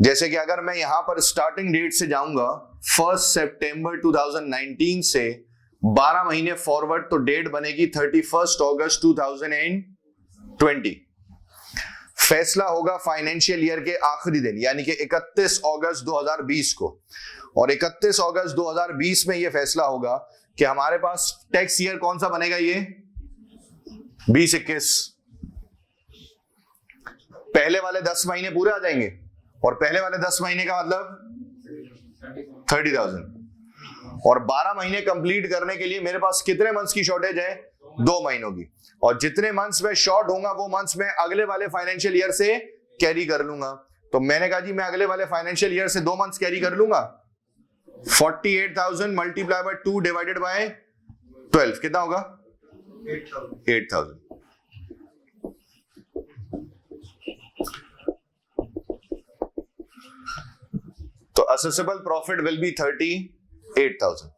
जैसे कि अगर मैं यहां पर स्टार्टिंग डेट से जाऊंगा 1 सितंबर 2019 से 12 महीने फॉरवर्ड, तो डेट बनेगी 31 अगस्त 2020। फैसला होगा फाइनेंशियल ईयर के आखिरी दिन यानी कि 31 अगस्त 2020 को, और 31 अगस्त 2020 में यह फैसला होगा कि हमारे पास टैक्स ईयर कौन सा बनेगा, ये 2021। पहले वाले 10 महीने पूरे आ जाएंगे, और पहले वाले 10 महीने का मतलब 30,000, और 12 महीने कंप्लीट करने के लिए मेरे पास कितने मंथ्स की शॉर्टेज है, 2 महीनों की, और जितने मंथ्स में शॉर्ट होगा वो मंथ्स में अगले वाले फाइनेंशियल ईयर से कैरी कर लूंगा। तो मैंने कहा जी मैं अगले वाले फाइनेंशियल ईयर से 2 मंथ्स कैरी कर लूंगा। 48,000 मल्टीप्लाई बाय 2 डिवाइडेड बाय 12 कितना होगा, 8,000। तो असेसेबल प्रॉफिट विल बी 38,000।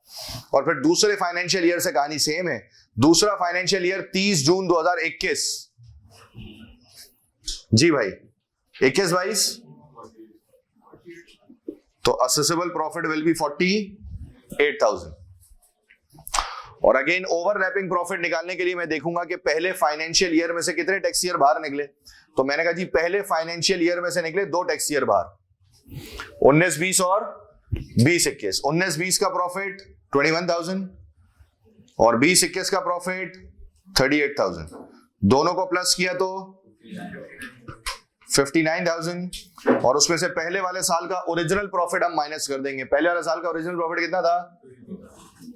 और फिर दूसरे फाइनेंशियल ईयर से कहानी सेम है। दूसरा फाइनेंशियल ईयर 30 जून 2021। जी भाई 21-22, तो असेसेबल प्रॉफिट विल बी 48,000। और अगेन ओवरलैपिंग प्रॉफिट निकालने के लिए मैं देखूंगा कि पहले फाइनेंशियल ईयर में से कितने टैक्स ईयर बाहर निकले। तो मैंने कहा जी पहले फाइनेंशियल ईयर में से निकले 2 टैक्स ईयर बाहर, 19-20 और 20-21। 19-20 का प्रॉफिट 21,000 और 20-21 का प्रॉफिट 38,000। दोनों को प्लस किया तो 59,000, और उसमें से पहले वाले साल का ओरिजिनल प्रॉफिट हम माइनस कर देंगे। पहले वाले साल का ओरिजिनल प्रॉफिट कितना था,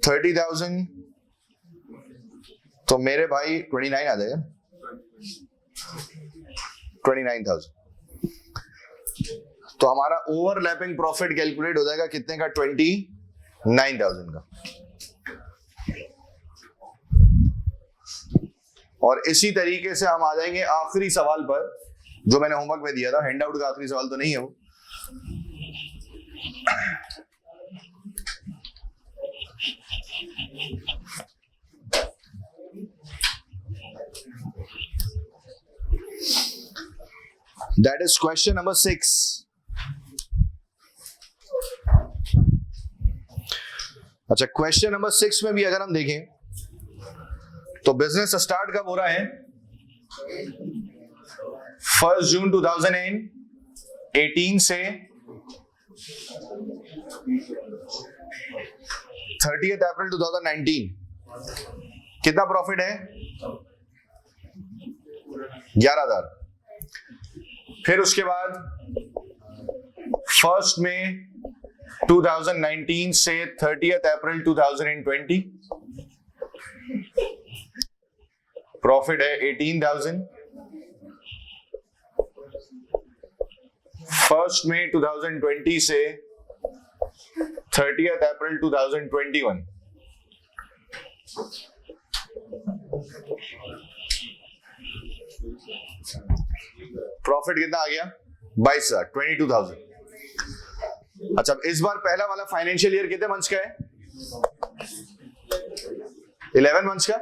30,000, तो मेरे भाई 29 आ जाएगा, 29,000। तो हमारा ओवरलैपिंग प्रॉफिट कैलकुलेट हो जाएगा कितने का, 29,000 का। और इसी तरीके से हम आ जाएंगे आखिरी सवाल पर जो मैंने होमवर्क में दिया था। हैंडआउट का आखिरी सवाल तो नहीं है वो। That is question number 6. अच्छा, क्वेश्चन नंबर 6 में भी अगर हम देखें तो बिजनेस स्टार्ट कब हो रहा है, 1 जून 2018 से 30 अप्रैल 2019। कितना प्रॉफिट है, 11,000। फिर उसके बाद 1 मई 2019 से 30 अप्रैल 2020 प्रॉफिट है 18,000। 1 मई 2020 से 30 अप्रैल 2021 प्रॉफिट कितना आ गया, 22,000, 22,000। अच्छा, इस बार पहला वाला फाइनेंशियल ईयर कितने मंथ्स का है, 11 मंथ्स का।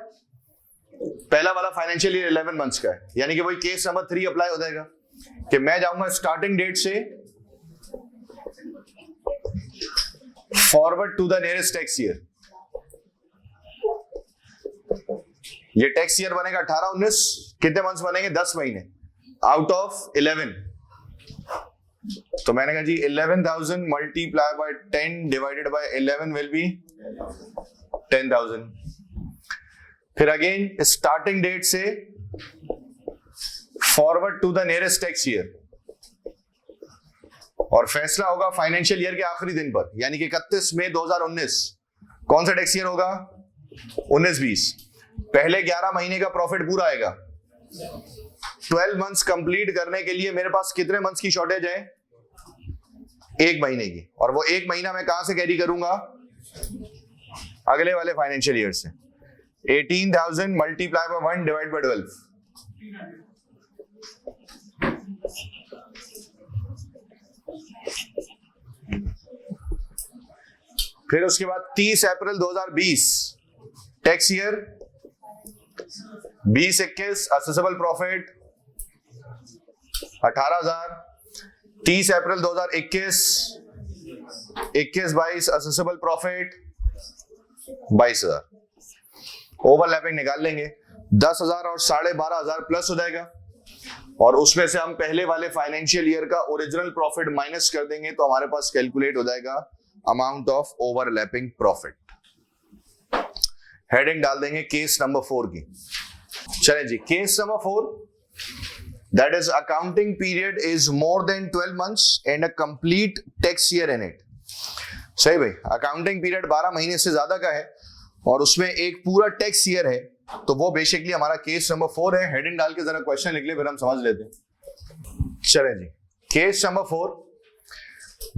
पहला वाला फाइनेंशियल ईयर 11 मंथ्स का है, यानी कि वही केस नंबर 3 अप्लाई हो जाएगा कि मैं जाऊंगा स्टार्टिंग डेट से forward to the nearest tax year. ये टैक्स ईयर बनेगा 18-19, कितने मंथ्स बनेंगे, 10 महीने आउट ऑफ 11। तो मैंने कहा जी 11,000 multiply by 10 divided by 11 will be 10,000। फिर अगेन स्टार्टिंग डेट से forward to the nearest tax year, और फैसला होगा फाइनेंशियल ईयर के आखिरी दिन पर, यानी कि 31 मई 2019। कौन सा टैक्स ईयर होगा, 19-20। पहले 11 महीने का प्रॉफिट पूरा आएगा। 12 मंथ्स कंप्लीट करने के लिए मेरे पास कितने मंथ्स की शॉर्टेज है? 1 महीने की। और वो 1 महीना मैं कहां से कैरी करूंगा? अगले वाले फाइनेंशियल ईयर से। 18,000 मल्टीप्लाई बाय 1 डिवाइड बाय 12। फिर उसके बाद 30 अप्रैल 2020 टैक्स ईयर 20-21 असेसेबल प्रॉफिट 18,000। 30 अप्रैल 2021 21-22 असेसेबल प्रॉफिट 22,000। ओवरलैपिंग निकाल लेंगे, 10,000 और 12,500 प्लस हो जाएगा और उसमें से हम पहले वाले फाइनेंशियल ईयर का ओरिजिनल प्रॉफिट माइनस कर देंगे तो हमारे पास कैलकुलेट हो जाएगा amount of overlapping profit. Heading डाल देंगे केस नंबर 4 की। चलें जी, case number 4, that is accounting period is more than 12 months and a complete tax year in it. सही भाई, अकाउंटिंग पीरियड 12 महीने से ज्यादा का है और उसमें एक पूरा टैक्स ईयर है, तो वो बेसिकली हमारा केस नंबर 4 है। हेडिंग डाल के जरा क्वेश्चन लिख ले, फिर हम समझ लेते हैं। चलें जी, case number 4,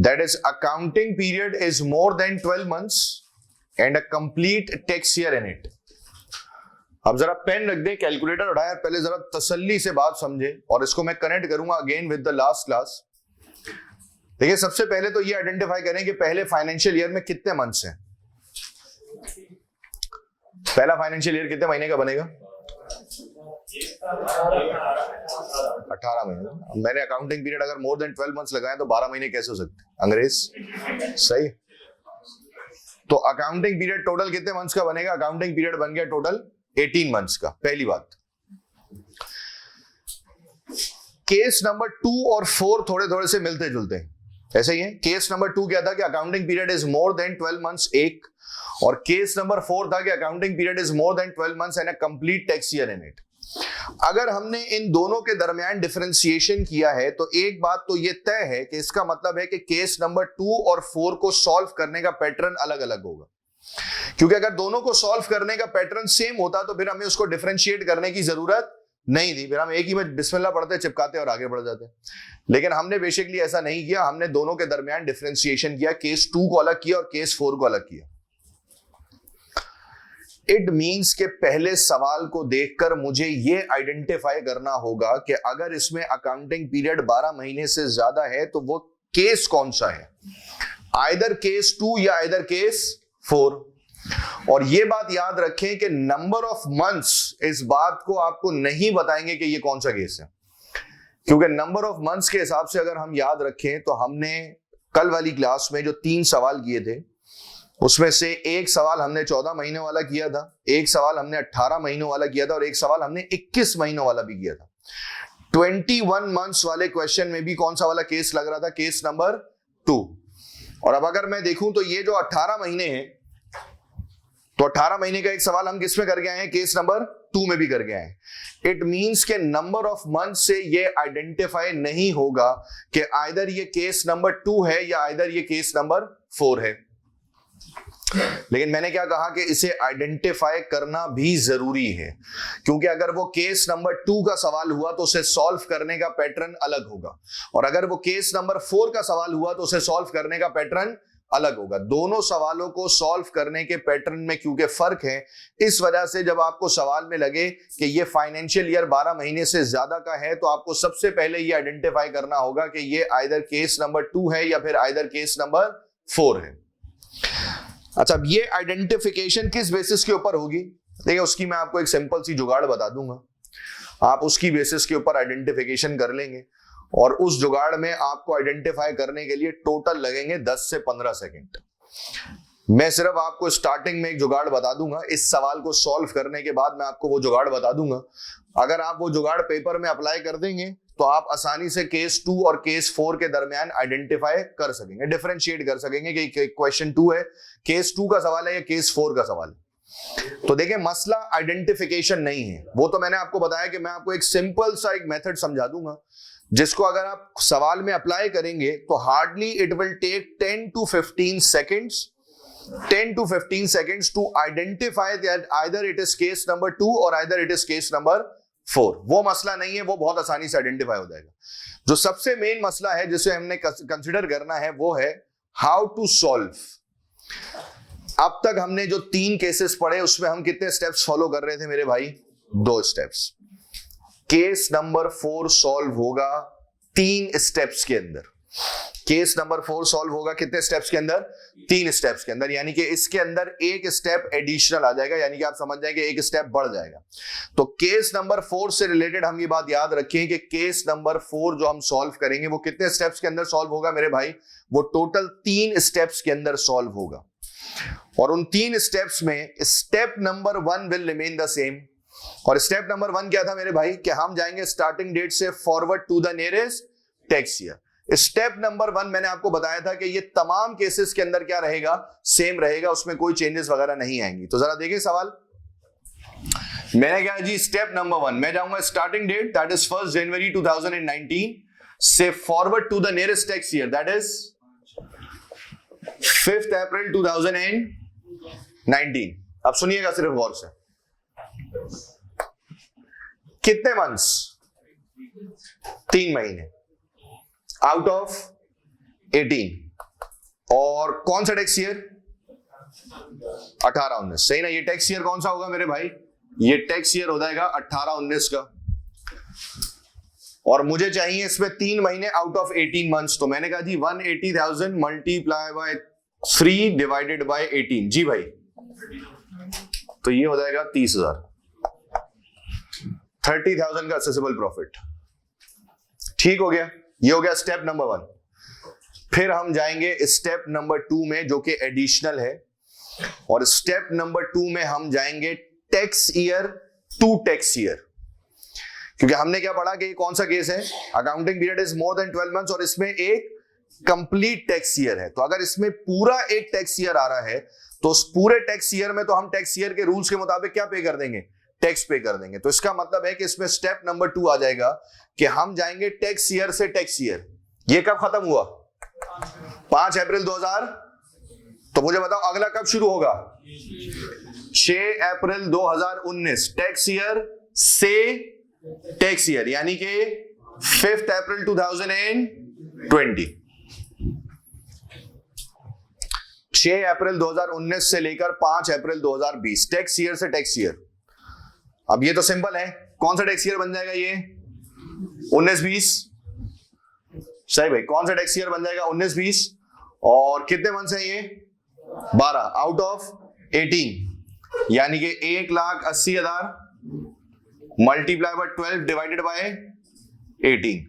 that is accounting period is more than 12 months and a complete tax year in it। अब जरा पेन रख दे, कैलकुलेटर उठाया, पहले जरा तसल्ली से बात समझे और इसको मैं कनेक्ट करूंगा again with the last class. देखिए, सबसे पहले तो ये आइडेंटिफाई करें कि पहले फाइनेंशियल ईयर में कितने मंथ्स हैं। पहला फाइनेंशियल ईयर कितने महीने का बनेगा? 18 महीने। मैंने अकाउंटिंग पीरियड अगर मोर देन 12 मंथ्स लगाए तो 12 महीने कैसे हो सकते? अंग्रेज, सही। तो अकाउंटिंग पीरियड टोटल कितने मंथ्स का बनेगा? अकाउंटिंग पीरियड बन गया टोटल 18 मंथ्स का। पहली बात। केस नंबर 2 और 4 थोड़े थोड़े से मिलते जुलते हैं, ऐसे ही है। केस नंबर 2 क्या था कि accounting period is more than 12 months एक, और केस नंबर 4 था कि accounting period is more than 12 months and a complete tax year in it. अगर हमने इन दोनों के दरमियान डिफरेंशिएशन किया है तो एक बात तो ये तय है कि इसका मतलब है कि केस नंबर 2 और 4 को सॉल्व करने का पैटर्न अलग अलग होगा, क्योंकि अगर दोनों को सॉल्व करने का पैटर्न सेम होता तो फिर हमें उसको डिफरेंशिएट करने की जरूरत नहीं थी, फिर हम एक ही में बिस्मिल्लाह पढ़ते, चिपकाते और आगे बढ़ जाते। लेकिन हमने बेसिकली ऐसा नहीं किया, हमने दोनों के दरमियान डिफरेंशिएशन किया, केस 2 को अलग किया और केस 4 को अलग किया। इट मीन्स के पहले सवाल को देखकर मुझे यह आइडेंटिफाई करना होगा कि अगर इसमें अकाउंटिंग पीरियड 12 महीने से ज्यादा है तो वो केस कौन सा है, आइदर केस 2 या आइदर केस 4। और ये बात याद रखें कि नंबर ऑफ मंथ्स इस बात को आपको नहीं बताएंगे कि ये कौन सा केस है, क्योंकि नंबर ऑफ मंथ्स के हिसाब से अगर हम याद रखें तो हमने कल वाली क्लास में जो 3 सवाल किए थे उसमें से एक सवाल हमने 14 महीनों वाला किया था, एक सवाल हमने 18 महीनों वाला किया था और एक सवाल हमने 21 महीनों वाला भी किया था। 21 मंथ्स वाले क्वेश्चन में भी कौन सा वाला केस लग रहा था? Case number 2। और अब अगर मैं देखूं तो ये जो 18 महीने हैं, तो 18 महीने का एक सवाल हम किस में करके आए हैं? केस नंबर 2 में भी करके आए हैं। इट मींस के नंबर ऑफ मंथ से ये आइडेंटिफाई नहीं होगा कि आइदर ये केस नंबर 2 है या आइदर ये केस नंबर 4 है। लेकिन मैंने क्या कहा कि इसे आइडेंटिफाई करना भी जरूरी है, क्योंकि अगर वो केस नंबर 2 का सवाल हुआ तो उसे सॉल्व करने का पैटर्न अलग होगा, और अगर वो केस नंबर 4 का सवाल हुआ तो उसे सॉल्व करने का पैटर्न अलग होगा। दोनों सवालों को सॉल्व करने के पैटर्न में क्योंकि फर्क है, इस वजह से जब आपको सवाल में लगे कि ये फाइनेंशियल ईयर 12 महीने से ज्यादा का है तो आपको सबसे पहले ये आइडेंटिफाई करना होगा कि ये आइदर केस नंबर 2 है या फिर आइदर केस नंबर 4 है। अच्छा, अब ये आइडेंटिफिकेशन किस बेसिस के ऊपर होगी? देखिए, उसकी मैं आपको एक सिंपल सी जुगाड़ बता दूंगा, आप उसकी बेसिस के ऊपर आइडेंटिफिकेशन कर लेंगे और उस जुगाड़ में आपको आइडेंटिफाई करने के लिए टोटल लगेंगे 10 से 15 सेकंड। मैं सिर्फ आपको स्टार्टिंग में एक जुगाड़ बता दूंगा, इस सवाल को सॉल्व करने के बाद मैं आपको वो जुगाड़ बता दूंगा। अगर आप वो जुगाड़ पेपर में अप्लाई कर देंगे तो आप आसानी से केस 2 और केस 4 के दरमियान आइडेंटिफाई कर सकेंगे, डिफरेंशिएट कर सकेंगे कि क्वेश्चन 2 है, केस 2 का सवाल है या केस 4 का सवाल है। तो देखिए, मसला आइडेंटिफिकेशन नहीं है, वो तो मैंने आपको बताया कि मैं आपको एक सिंपल सा एक मेथड समझा दूंगा जिसको अगर आप सवाल में अप्लाई करेंगे तो hardly it will take 10 to 15 seconds 10 to 15 seconds to identify that either it is case number 2 or either it is case number 4. वो मसला नहीं है, वो बहुत आसानी से आइडेंटिफाई हो जाएगा. जो सबसे मेन मसला है जिसे हमने कंसिडर करना है वो है हाउ टू सॉल्व. अब तक हमने जो 3 केसेस पढ़े उसमें हम कितने स्टेप्स फॉलो कर रहे थे मेरे भाई? 2 स्टेप्स. केस नंबर 4 सॉल्व होगा 3 स्टेप्स के अंदर. केस नंबर 4 सॉल्व होगा कितने स्टेप्स के अंदर? 3 स्टेप्स के अंदर. यानी कि इसके अंदर एक स्टेप एडिशनल आ जाएगा, यानी कि आप समझ जाएंगे एक स्टेप बढ़ जाएगा. तो केस नंबर 4 से रिलेटेड हम ये बात याद रखें कि केस नंबर 4 जो हम सॉल्व करेंगे वो कितने स्टेप्स के अंदर सॉल्व होगा मेरे भाई? वो टोटल 3 स्टेप्स के अंदर सॉल्व होगा. और उन 3 स्टेप्स में step number 1 will remain the same. और स्टेप नंबर 1 क्या था मेरे भाई? कि हम जाएंगे स्टार्टिंग डेट से forward to the nearest tax year. Step number 1 मैंने आपको बताया था कि ये तमाम केसेस के अंदर क्या रहेगा? सेम रहेगा, उसमें कोई चेंजेस वगैरह नहीं आएंगी. तो जरा देखिए सवाल. मैंने क्या जी? स्टेप नंबर 1 मैं जाऊंगा starting date that is 1 January 2019 से forward to the nearest tax year that is 5 April 2019. अब सुनिएगा सिर्फ गौर से. कितने मंथ्स? 3 महीने आउट ऑफ 18. और कौन सा टैक्स ईयर? 18-19. सही ना? ये टैक्स ईयर कौन सा होगा मेरे भाई? ये टैक्स ईयर हो जाएगा 18-19 का. और मुझे चाहिए इसमें 3 महीने आउट ऑफ 18 मंथ्स. तो मैंने कहा जी 180,000 मल्टीप्लाई बाय 3 डिवाइडेड बाय 18. जी भाई, तो ये हो जाएगा 30,000. 30,000 का असेसेबल प्रॉफिट. ठीक हो गया. ये हो गया स्टेप नंबर 1. फिर हम जाएंगे स्टेप नंबर 2 में जो कि एडिशनल है. और स्टेप नंबर 2 में हम जाएंगे tax year to tax year. क्योंकि हमने क्या पढ़ा कि कौन सा केस है? Accounting period is more than 12 months और इसमें एक कंप्लीट टैक्स ईयर है. तो अगर इसमें पूरा एक टैक्स ईयर आ रहा है तो उस पूरे टैक्स ईयर में तो हम टैक्स ईयर के रूल्स के मुताबिक क्या पे कर देंगे? टैक्स पे कर देंगे. तो इसका मतलब है कि इसमें स्टेप नंबर 2 आ जाएगा कि हम जाएंगे टैक्स ईयर से टैक्स ईयर. ये कब खत्म हुआ? 5 अप्रैल 2000. तो मुझे बताओ अगला कब शुरू होगा? 6 अप्रैल 2019 टैक्स ईयर से टैक्स ईयर, यानी कि 5 अप्रैल 2020. 6 अप्रैल 2019 से लेकर 5 अप्रैल 2020 टैक्स ईयर से टैक्स ईयर. अब ये तो सिंपल है. कौन सा टैक्स ईयर बन जाएगा? ये 19-20. सही भाई, कौन सा टैक्स ईयर बन जाएगा? 19-20. और कितने मंथ्स हैं ये? 12 आउट ऑफ 18, यानी कि 1,80,000 मल्टीप्लाई बाय 12 डिवाइडेड बाय 18.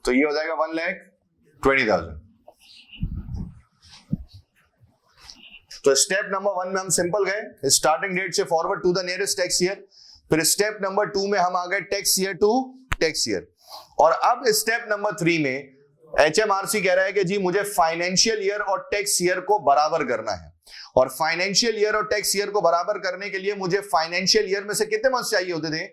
तो ये हो जाएगा 1,20,000. तो स्टेप नंबर 1 में हम सिंपल गए स्टार्टिंग डेट से forward to the nearest tax year. फिर स्टेप नंबर 2 में हम आ गए tax year to tax year. और अब स्टेप नंबर 3 में HMRC कह रहा है कि जी मुझे फाइनेंशियल ईयर और टैक्स ईयर को बराबर करना है. और फाइनेंशियल ईयर और टैक्स ईयर को बराबर करने के लिए मुझे फाइनेंशियल ईयर में से कितने मंथ चाहिए होते थे?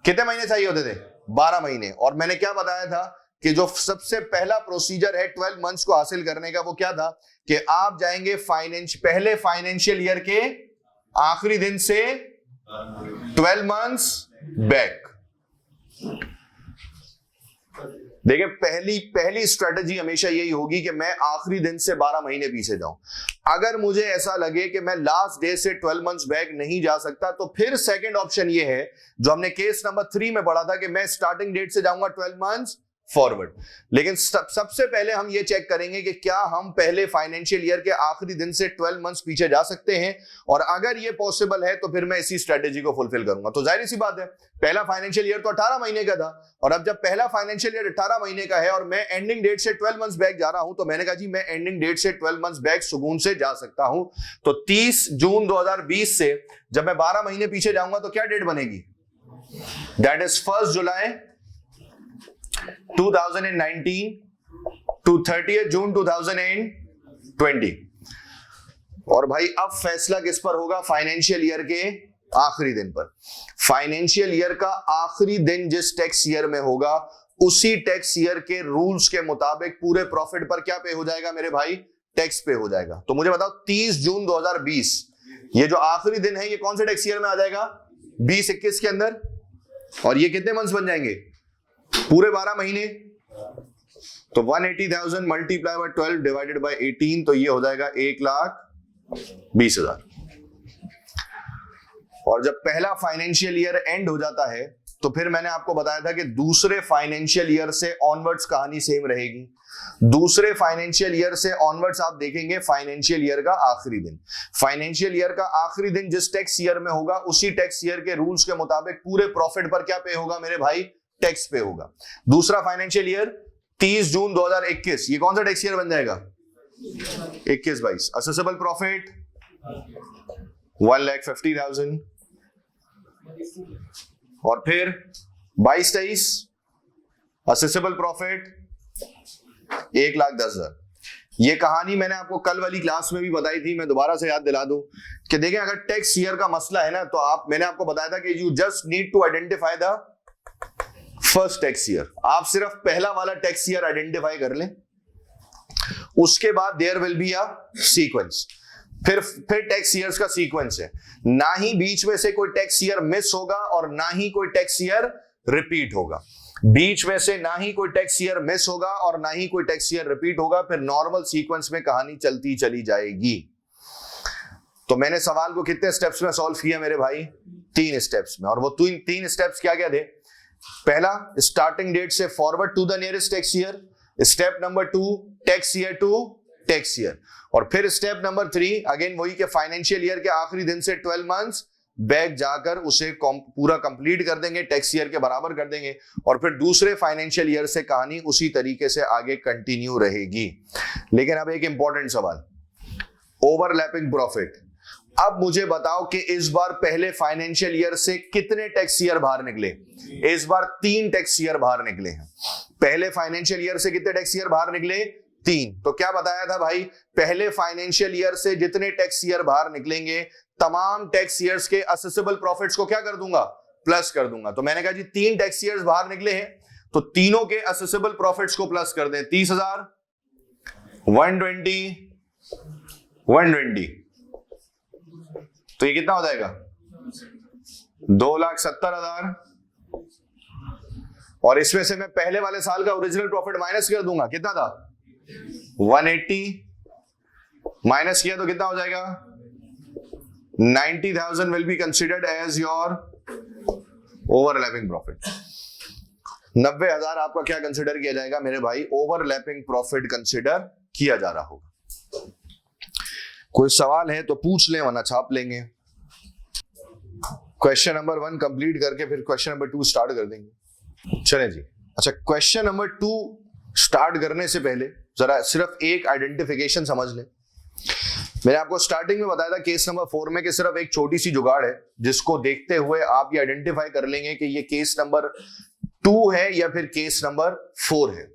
कितने महीने चाहिए होते थे? 12 महीने. और मैंने क्या बताया था कि जो सबसे पहला प्रोसीजर है 12 मंथ्स को हासिल करने का वो क्या था? कि आप जाएंगे पहले फाइनेंशियल ईयर के आखिरी दिन से 12 मंथ्स बैक. देखिए पहली स्ट्रेटजी हमेशा यही होगी कि मैं आखिरी दिन से 12 महीने पीछे जाऊं. अगर मुझे ऐसा लगे कि मैं लास्ट डे से 12 मंथ्स बैक नहीं जा सकता तो फिर सेकंड ऑप्शन ये है जो हमने केस नंबर 3 में पढ़ा था कि मैं स्टार्टिंग डेट से जाऊंगा 12 मंथ्स फॉरवर्ड. लेकिन सबसे पहले हम ये चेक करेंगे कि क्या हम पहले फाइनेंशियल ईयर के आखिरी दिन से 12 मंथ्स पीछे जा सकते हैं. और अगर ये पॉसिबल है तो फिर मैं इसी स्ट्रेटेजी को फुलफिल करूंगा. तो जाहिर सी बात है पहला फाइनेंशियल ईयर तो 18 महीने का था. और अब जब पहला फाइनेंशियल ईयर 18 महीने का है और मैं एंडिंग डेट से 12 मंथ्स बैक जा रहा हूं तो मैंने कहा जी मैं एंडिंग डेट से 12 मंथ्स बैक सुकून से जा सकता हूं. तो 30 जून 2020 से जब मैं 12 महीने पीछे जाऊंगा तो क्या डेट बनेगी? दैट इज 1 जुलाई 2019 टू 30 जून 2020. और भाई अब फैसला किस पर होगा? फाइनेंशियल ईयर के आखिरी दिन पर. फाइनेंशियल ईयर का आखिरी दिन जिस टैक्स ईयर में होगा उसी टैक्स ईयर के रूल्स के मुताबिक पूरे प्रॉफिट पर क्या पे हो जाएगा मेरे भाई? टैक्स पे हो जाएगा। तो मुझे बताओ 30 जून 2020 ये जो आखिरी दिन है ये कौन से टैक्स ईयर में आ जाएगा? 2021 के अंदर। और ये कितने मंथ्स बन जाएंगे? पूरे 12 महीने। तो 180,000 मल्टीप्लाई बाय 12 डिवाइडेड बाय 18, तो ये हो जाएगा 1,20,000। और जब पहला फाइनेंशियल ईयर एंड हो जाता है तो फिर मैंने आपको बताया था कि दूसरे फाइनेंशियल ईयर से ऑनवर्ड्स कहानी सेम रहेगी। दूसरे फाइनेंशियल ईयर से ऑनवर्ड्स आप देखेंगे फाइनेंशियल ईयर का आखिरी दिन। फाइनेंशियल ईयर का आखिरी दिन जिस टैक्स ईयर में होगा उसी टैक्स ईयर के रूल्स के मुताबिक पूरे प्रॉफिट पर क्या पे होगा मेरे भाई? टैक्स पे होगा। दूसरा फाइनेंशियल ईयर 30 जून 2021 ये कौन सा टैक्स ईयर बन जाएगा? 21-22। Accessible profit 1,50,000। और फिर 22-23 असेसेबल प्रॉफिट 1,10,000। ये कहानी मैंने आपको कल वाली क्लास में भी बताई थी, मैं दोबारा से याद दिला दूं कि देखें अगर टैक्स ईयर का मसला है ना तो मैंने आपको बताया था कि you just need to identify the first tax year. आप सिर्फ पहला वाला टैक्स ईयर आइडेंटिफाई कर लें, उसके बाद there will be a sequence. फिर टैक्स ईयर्स का सीक्वेंस है, ना ही बीच में से कोई टैक्स ईयर मिस होगा और ना ही कोई टैक्स ईयर रिपीट होगा। बीच में से ना ही कोई टैक्स ईयर मिस होगा और ना ही कोई टैक्स ईयर रिपीट होगा। फिर नॉर्मल सीक्वेंस में कहानी चलती चली जाएगी। तो मैंने सवाल को कितने स्टेप्स में सॉल्व किया मेरे भाई? 3 स्टेप्स में। और वो तीन स्टेप्स क्या क्या थे? पहला, स्टार्टिंग डेट से forward to the nearest tax year. Step number 2, tax year to tax year. और फिर स्टेप नंबर 3 अगेन वही के फाइनेंशियल ईयर के आखिरी दिन से 12 मंथ्स बैक जाकर उसे पूरा कंप्लीट कर देंगे, टैक्स ईयर के बराबर कर देंगे। और फिर दूसरे फाइनेंशियल ईयर से कहानी उसी तरीके से आगे कंटिन्यू रहेगी। लेकिन अब एक इंपॉर्टेंट सवाल, ओवरलैपिंग प्रॉफिट। अब मुझे बताओ कि इस बार पहले फाइनेंशियल ईयर से कितने टैक्स ईयर बाहर निकले? इस बार 3 टैक्स ईयर बाहर निकले हैं। पहले फाइनेंशियल ईयर से कितने टैक्स ईयर बाहर निकले? 3। तो क्या बताया था भाई? पहले फाइनेंशियल ईयर से जितने टैक्स ईयर बाहर निकलेंगे तमाम टैक्स ईयर्स के असेसेबल प्रॉफिट्स को क्या कर दूंगा? प्लस कर दूंगा। तो मैंने कहा जी 3 टैक्स ईयर्स बाहर निकले हैं तो तीनों के असेसेबल प्रॉफिट्स को प्लस कर दें। 30,000, 120, 120। तो ये कितना हो जाएगा? 2,70,000। और इसमें से मैं पहले वाले साल का ओरिजिनल प्रॉफिट माइनस कर दूंगा। कितना था? 180 माइनस किया तो कितना हो जाएगा? 90,000 will be considered as your overlapping profit. 90,000 आपका क्या कंसिडर किया जाएगा मेरे भाई? ओवरलैपिंग प्रॉफिट कंसिडर किया जा रहा होगा। कोई सवाल है तो पूछ लें वरना छाप लेंगे। क्वेश्चन नंबर 1 कंप्लीट करके फिर क्वेश्चन नंबर 2 स्टार्ट कर देंगे। चलें जी। अच्छा, क्वेश्चन नंबर 2 स्टार्ट करने से पहले जरा सिर्फ एक आइडेंटिफिकेशन समझ लें। मैंने आपको स्टार्टिंग में बताया था केस नंबर 4 में कि सिर्फ एक छोटी सी जुगाड़ है जिसको देखते हुए आप ये आइडेंटिफाई कर लेंगे कि ये केस नंबर 2 है या फिर केस नंबर 4 है।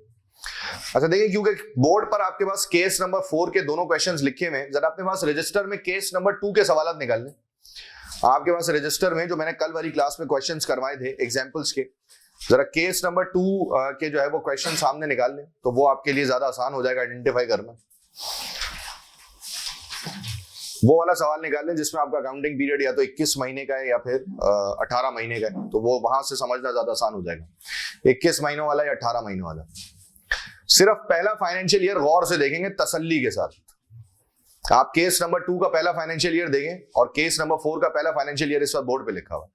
अच्छा देखिए, क्योंकि बोर्ड पर आपके पास केस नंबर 4 के दोनों क्वेश्चंस लिखे हुए हैं, जरा अपने पास रजिस्टर में केस नंबर 2 के सवाल निकाल लें। आपके पास रजिस्टर में जो मैंने कल वाली क्लास में क्वेश्चंस करवाए थे एग्जांपल्स के, जरा केस नंबर 2 के जो है वो क्वेश्चन सामने निकाल लें तो वो आपके लिए ज्यादा आसान हो जाएगा आइडेंटिफाई करना। वो वाला सवाल निकाल लें जिसमें आपका अकाउंटिंग पीरियड या तो 21 महीने का है या फिर 18 महीने का है, तो वो वहां से समझना ज्यादा आसान हो जाएगा। 21 महीनों वाला या 18 महीनों वाला। सिर्फ पहला फाइनेंशियल ईयर गौर से देखेंगे तसल्ली के साथ। आप केस नंबर 2 का पहला फाइनेंशियल ईयर देखें और केस नंबर 4 का पहला फाइनेंशियल ईयर इस वक्त बोर्ड पे लिखा हुआ।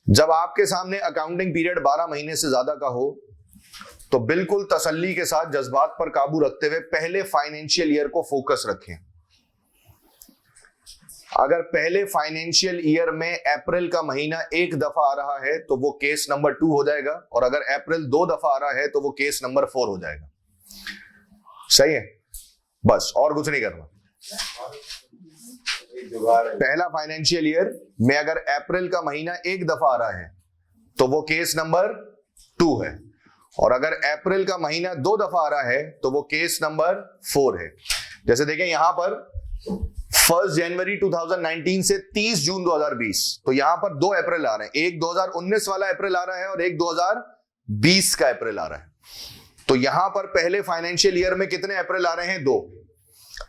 जब आपके सामने अकाउंटिंग पीरियड 12 महीने से ज्यादा का हो तो बिल्कुल तसल्ली के साथ जज्बात पर काबू रखते हुए पहले फाइनेंशियल ईयर को फोकस रखें। अगर पहले फाइनेंशियल ईयर में अप्रैल का महीना एक दफा आ रहा है तो वो केस नंबर 2 हो जाएगा, और अगर अप्रैल 2 दफा आ रहा है तो वो केस नंबर 4 हो जाएगा। सही है? बस और कुछ नहीं करना। पहला फाइनेंशियल ईयर में अगर अप्रैल का महीना एक दफा आ रहा है तो वो केस नंबर 2 है, और अगर अप्रैल का महीना 2 दफा आ रहा है तो वो केस नंबर 4 है। जैसे देखें यहां पर 1 जनवरी 2019 से 30 जून 2020, तो यहां पर 2 अप्रैल आ रहे हैं। एक 2019 वाला अप्रैल आ रहा है और एक 2020 20 का अप्रैल आ रहा है। तो यहां पर पहले फाइनेंशियल ईयर में कितने अप्रैल आ रहे हैं? 2।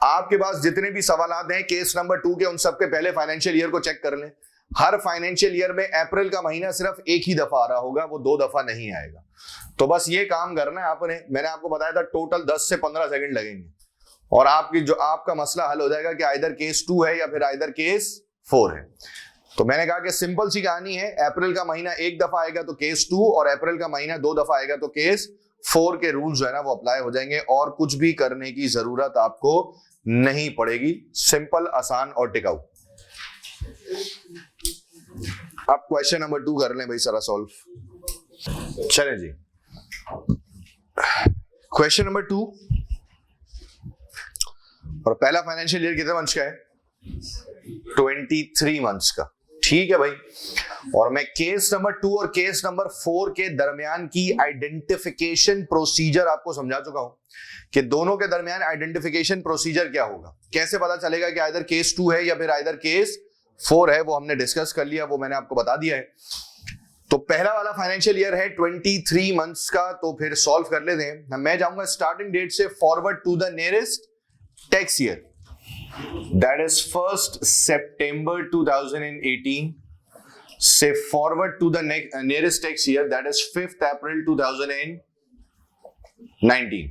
आपके पास जितने भी सवाल हैं केस नंबर 2 के, उन सबके पहले फाइनेंशियल ईयर को चेक कर लें। हर फाइनेंशियल ईयर में अप्रैल का महीना सिर्फ एक ही दफा आ रहा होगा, वो 2 दफा नहीं आएगा। तो बस ये काम करना है आपने। मैंने आपको बताया था टोटल 10 से 15 सेकंड लगेंगे और आपका मसला हल हो जाएगा कि आइदर केस 2 है या फिर आइदर केस 4 है। तो मैंने कहा कि सिंपल सी कहानी है, अप्रैल का महीना एक दफा आएगा तो केस 2, और अप्रैल का महीना 2 दफा आएगा तो केस 4 के रूल्स जो है ना वो अप्लाई हो जाएंगे, और कुछ भी करने की जरूरत आपको नहीं पड़ेगी। सिंपल, आसान और टिकाऊ। अब क्वेश्चन नंबर 2 कर लें भाई सारा सॉल्व। चलें जी, क्वेश्चन नंबर 2। और पहला फाइनेंशियल ईयर कितने मंथ्स का है? 23 मंथ्स का। ठीक है भाई। और मैं केस नंबर 2 और केस नंबर 4 के दरमियान की आइडेंटिफिकेशन प्रोसीजर आपको समझा चुका हूं कि दोनों के दरमियान आइडेंटिफिकेशन प्रोसीजर क्या होगा, कैसे पता चलेगा कि आइदर केस 2 है या फिर आइदर केस 4 है, वो हमने डिस्कस कर लिया, वो मैंने आपको बता दिया है। तो पहला वाला फाइनेंशियल ईयर है 23 मंथ्स का, तो फिर सॉल्व कर लेते हैं। मैं जाऊंगा स्टार्टिंग डेट से forward to the nearest tax year, that is 1st September 2018 से forward to the nearest tax year, that is 5th April 2019।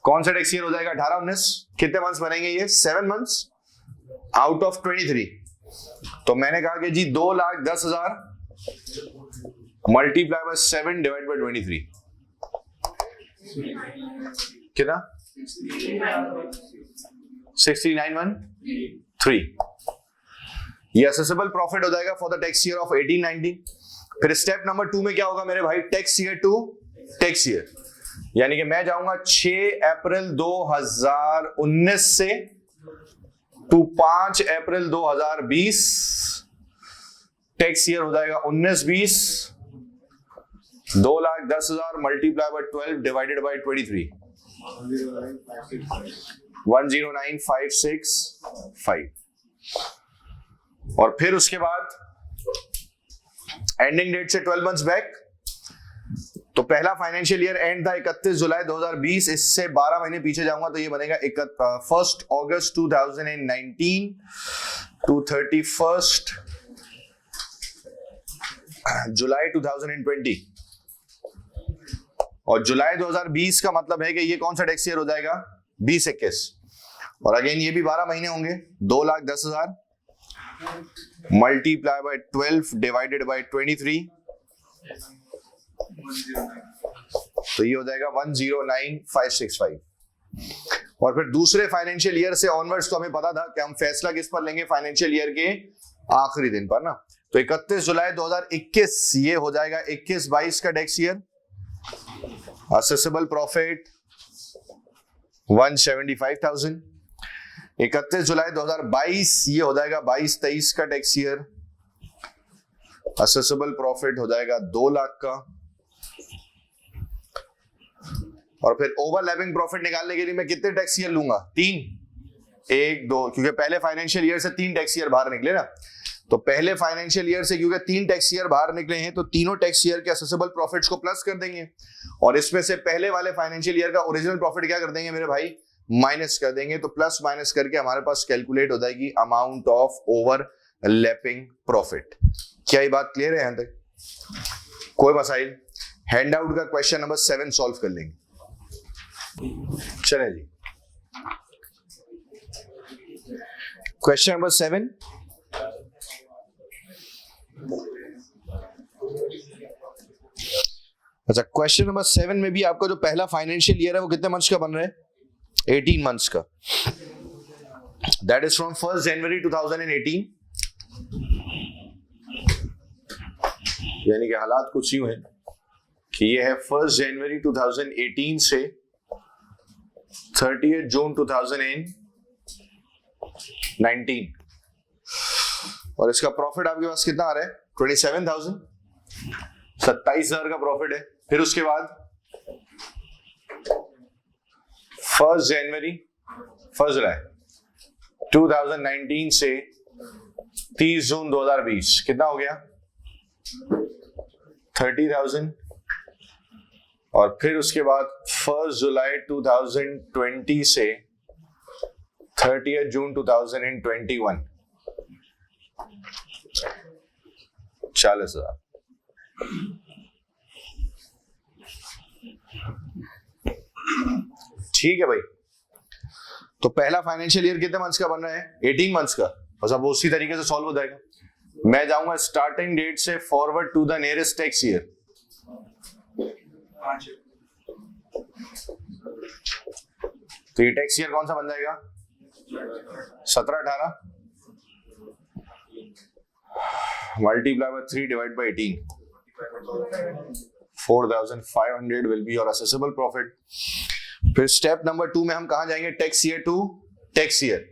कौन सा टैक्स ईयर हो जाएगा? 18-19। कितने मंथ्स बनेंगे ये? 7 मंथ्स आउट ऑफ 23। तो मैंने कहा कि जी 2,10,000 मल्टीप्लाई बाय 7 डिवाइड बाय 23 कितना? 69,113। ये असेसेबल प्रॉफिट हो जाएगा for the tax year of 18-19। फिर स्टेप नंबर 2 में क्या होगा मेरे भाई? Tax year to tax year, यानी कि मैं जाऊंगा 6 अप्रैल 2019 से टू 5 अप्रैल 2020। टैक्स ईयर हो जाएगा 19-20। 2,10,000 मल्टीप्लाई बाय 12 डिवाइडेड बाय 23 109,565। और फिर उसके बाद एंडिंग डेट से 12 मंथ्स बैक। तो पहला फाइनेंशियल ईयर एंड था 31 जुलाई 2020, इससे 12 महीने पीछे जाऊंगा तो ये बनेगा 1 अगस्त 2019 टू 31 जुलाई 2020। और जुलाई 2020 का मतलब है कि ये कौन सा टैक्स ईयर हो जाएगा? 20-21। और अगेन ये भी 12 महीने होंगे। 2,10,000 मल्टीप्लाई बाय 12 डिवाइडेड बाय 23, तो ये हो जाएगा 109,565। और फिर दूसरे फाइनेंशियल ईयर से ऑनवर्ड्स तो हमें पता था कि हम फैसला किस पर लेंगे? फाइनेंशियल ईयर के आखिरी दिन पर ना। तो 31 जुलाई 2021 ये हो जाएगा 21-22 का टैक्स ईयर। Accessible profit 175,000। 31 जुलाई 2022 ये हो जाएगा 22-23 का टैक्स ईयर। असेसेबल प्रॉफिट हो जाएगा 2 लाख का। और फिर ओवरलैपिंग प्रॉफिट निकालने के लिए मैं कितने टैक्स ईयर लूंगा? 3, 1, 2, क्योंकि पहले फाइनेंशियल ईयर से 3 टैक्स ईयर बाहर निकले ना। तो पहले फाइनेंशियल ईयर से क्योंकि 3 टैक्स ईयर बाहर निकले हैं तो तीनों टैक्स ईयर के असेसेबल प्रॉफिट्स को प्लस कर देंगे, और इसमें से पहले वाले फाइनेंशियल ईयर का ओरिजिनल प्रॉफिट क्या कर देंगे मेरे भाई? माइनस कर देंगे। तो प्लस माइनस करके हमारे पास कैलकुलेट हो जाएगी अमाउंट ऑफ ओवरलैपिंग प्रॉफिट। क्या ये बात क्लियर है यहां तक? कोई मसाइल? हैंड आउट का क्वेश्चन नंबर 7 सॉल्व कर लेंगे। चले जी, क्वेश्चन नंबर 7। अच्छा, क्वेश्चन नंबर 7 में भी आपका जो पहला फाइनेंशियल ईयर है वो कितने मंथ्स का बन रहा है? 18 मंथ्स का। दैट इज फ्रॉम 1 जनवरी 2018। यानी कि हालात कुछ यूं है कि ये है 1 जनवरी 2018 से 30 जून 2019। और इसका प्रॉफिट आपके पास कितना आ रहा है? 27,000। 27,000 का प्रॉफिट है। फिर उसके बाद 1 जनवरी 1 जुलाई 2019 से 30 जून 2020 कितना हो गया? 30,000 और फिर उसके बाद 1 जुलाई 2020 से 30 जून 2021 40,000। ठीक है भाई, तो पहला फाइनेंशियल ईयर कितने मंथ्स का बन रहा है? 18 मंथ्स का। बस अब उसी तरीके से सॉल्व हो जाएगा। मैं जाऊंगा स्टार्टिंग डेट से forward to the nearest tax year. तो ये टैक्स ईयर कौन सा बन जाएगा? 17-18 multiply by 3 divide by 18, 4,500 will be your assessable profit. फिर स्टेप नंबर 2 में हम कहां जाएंगे? Tax year to tax year,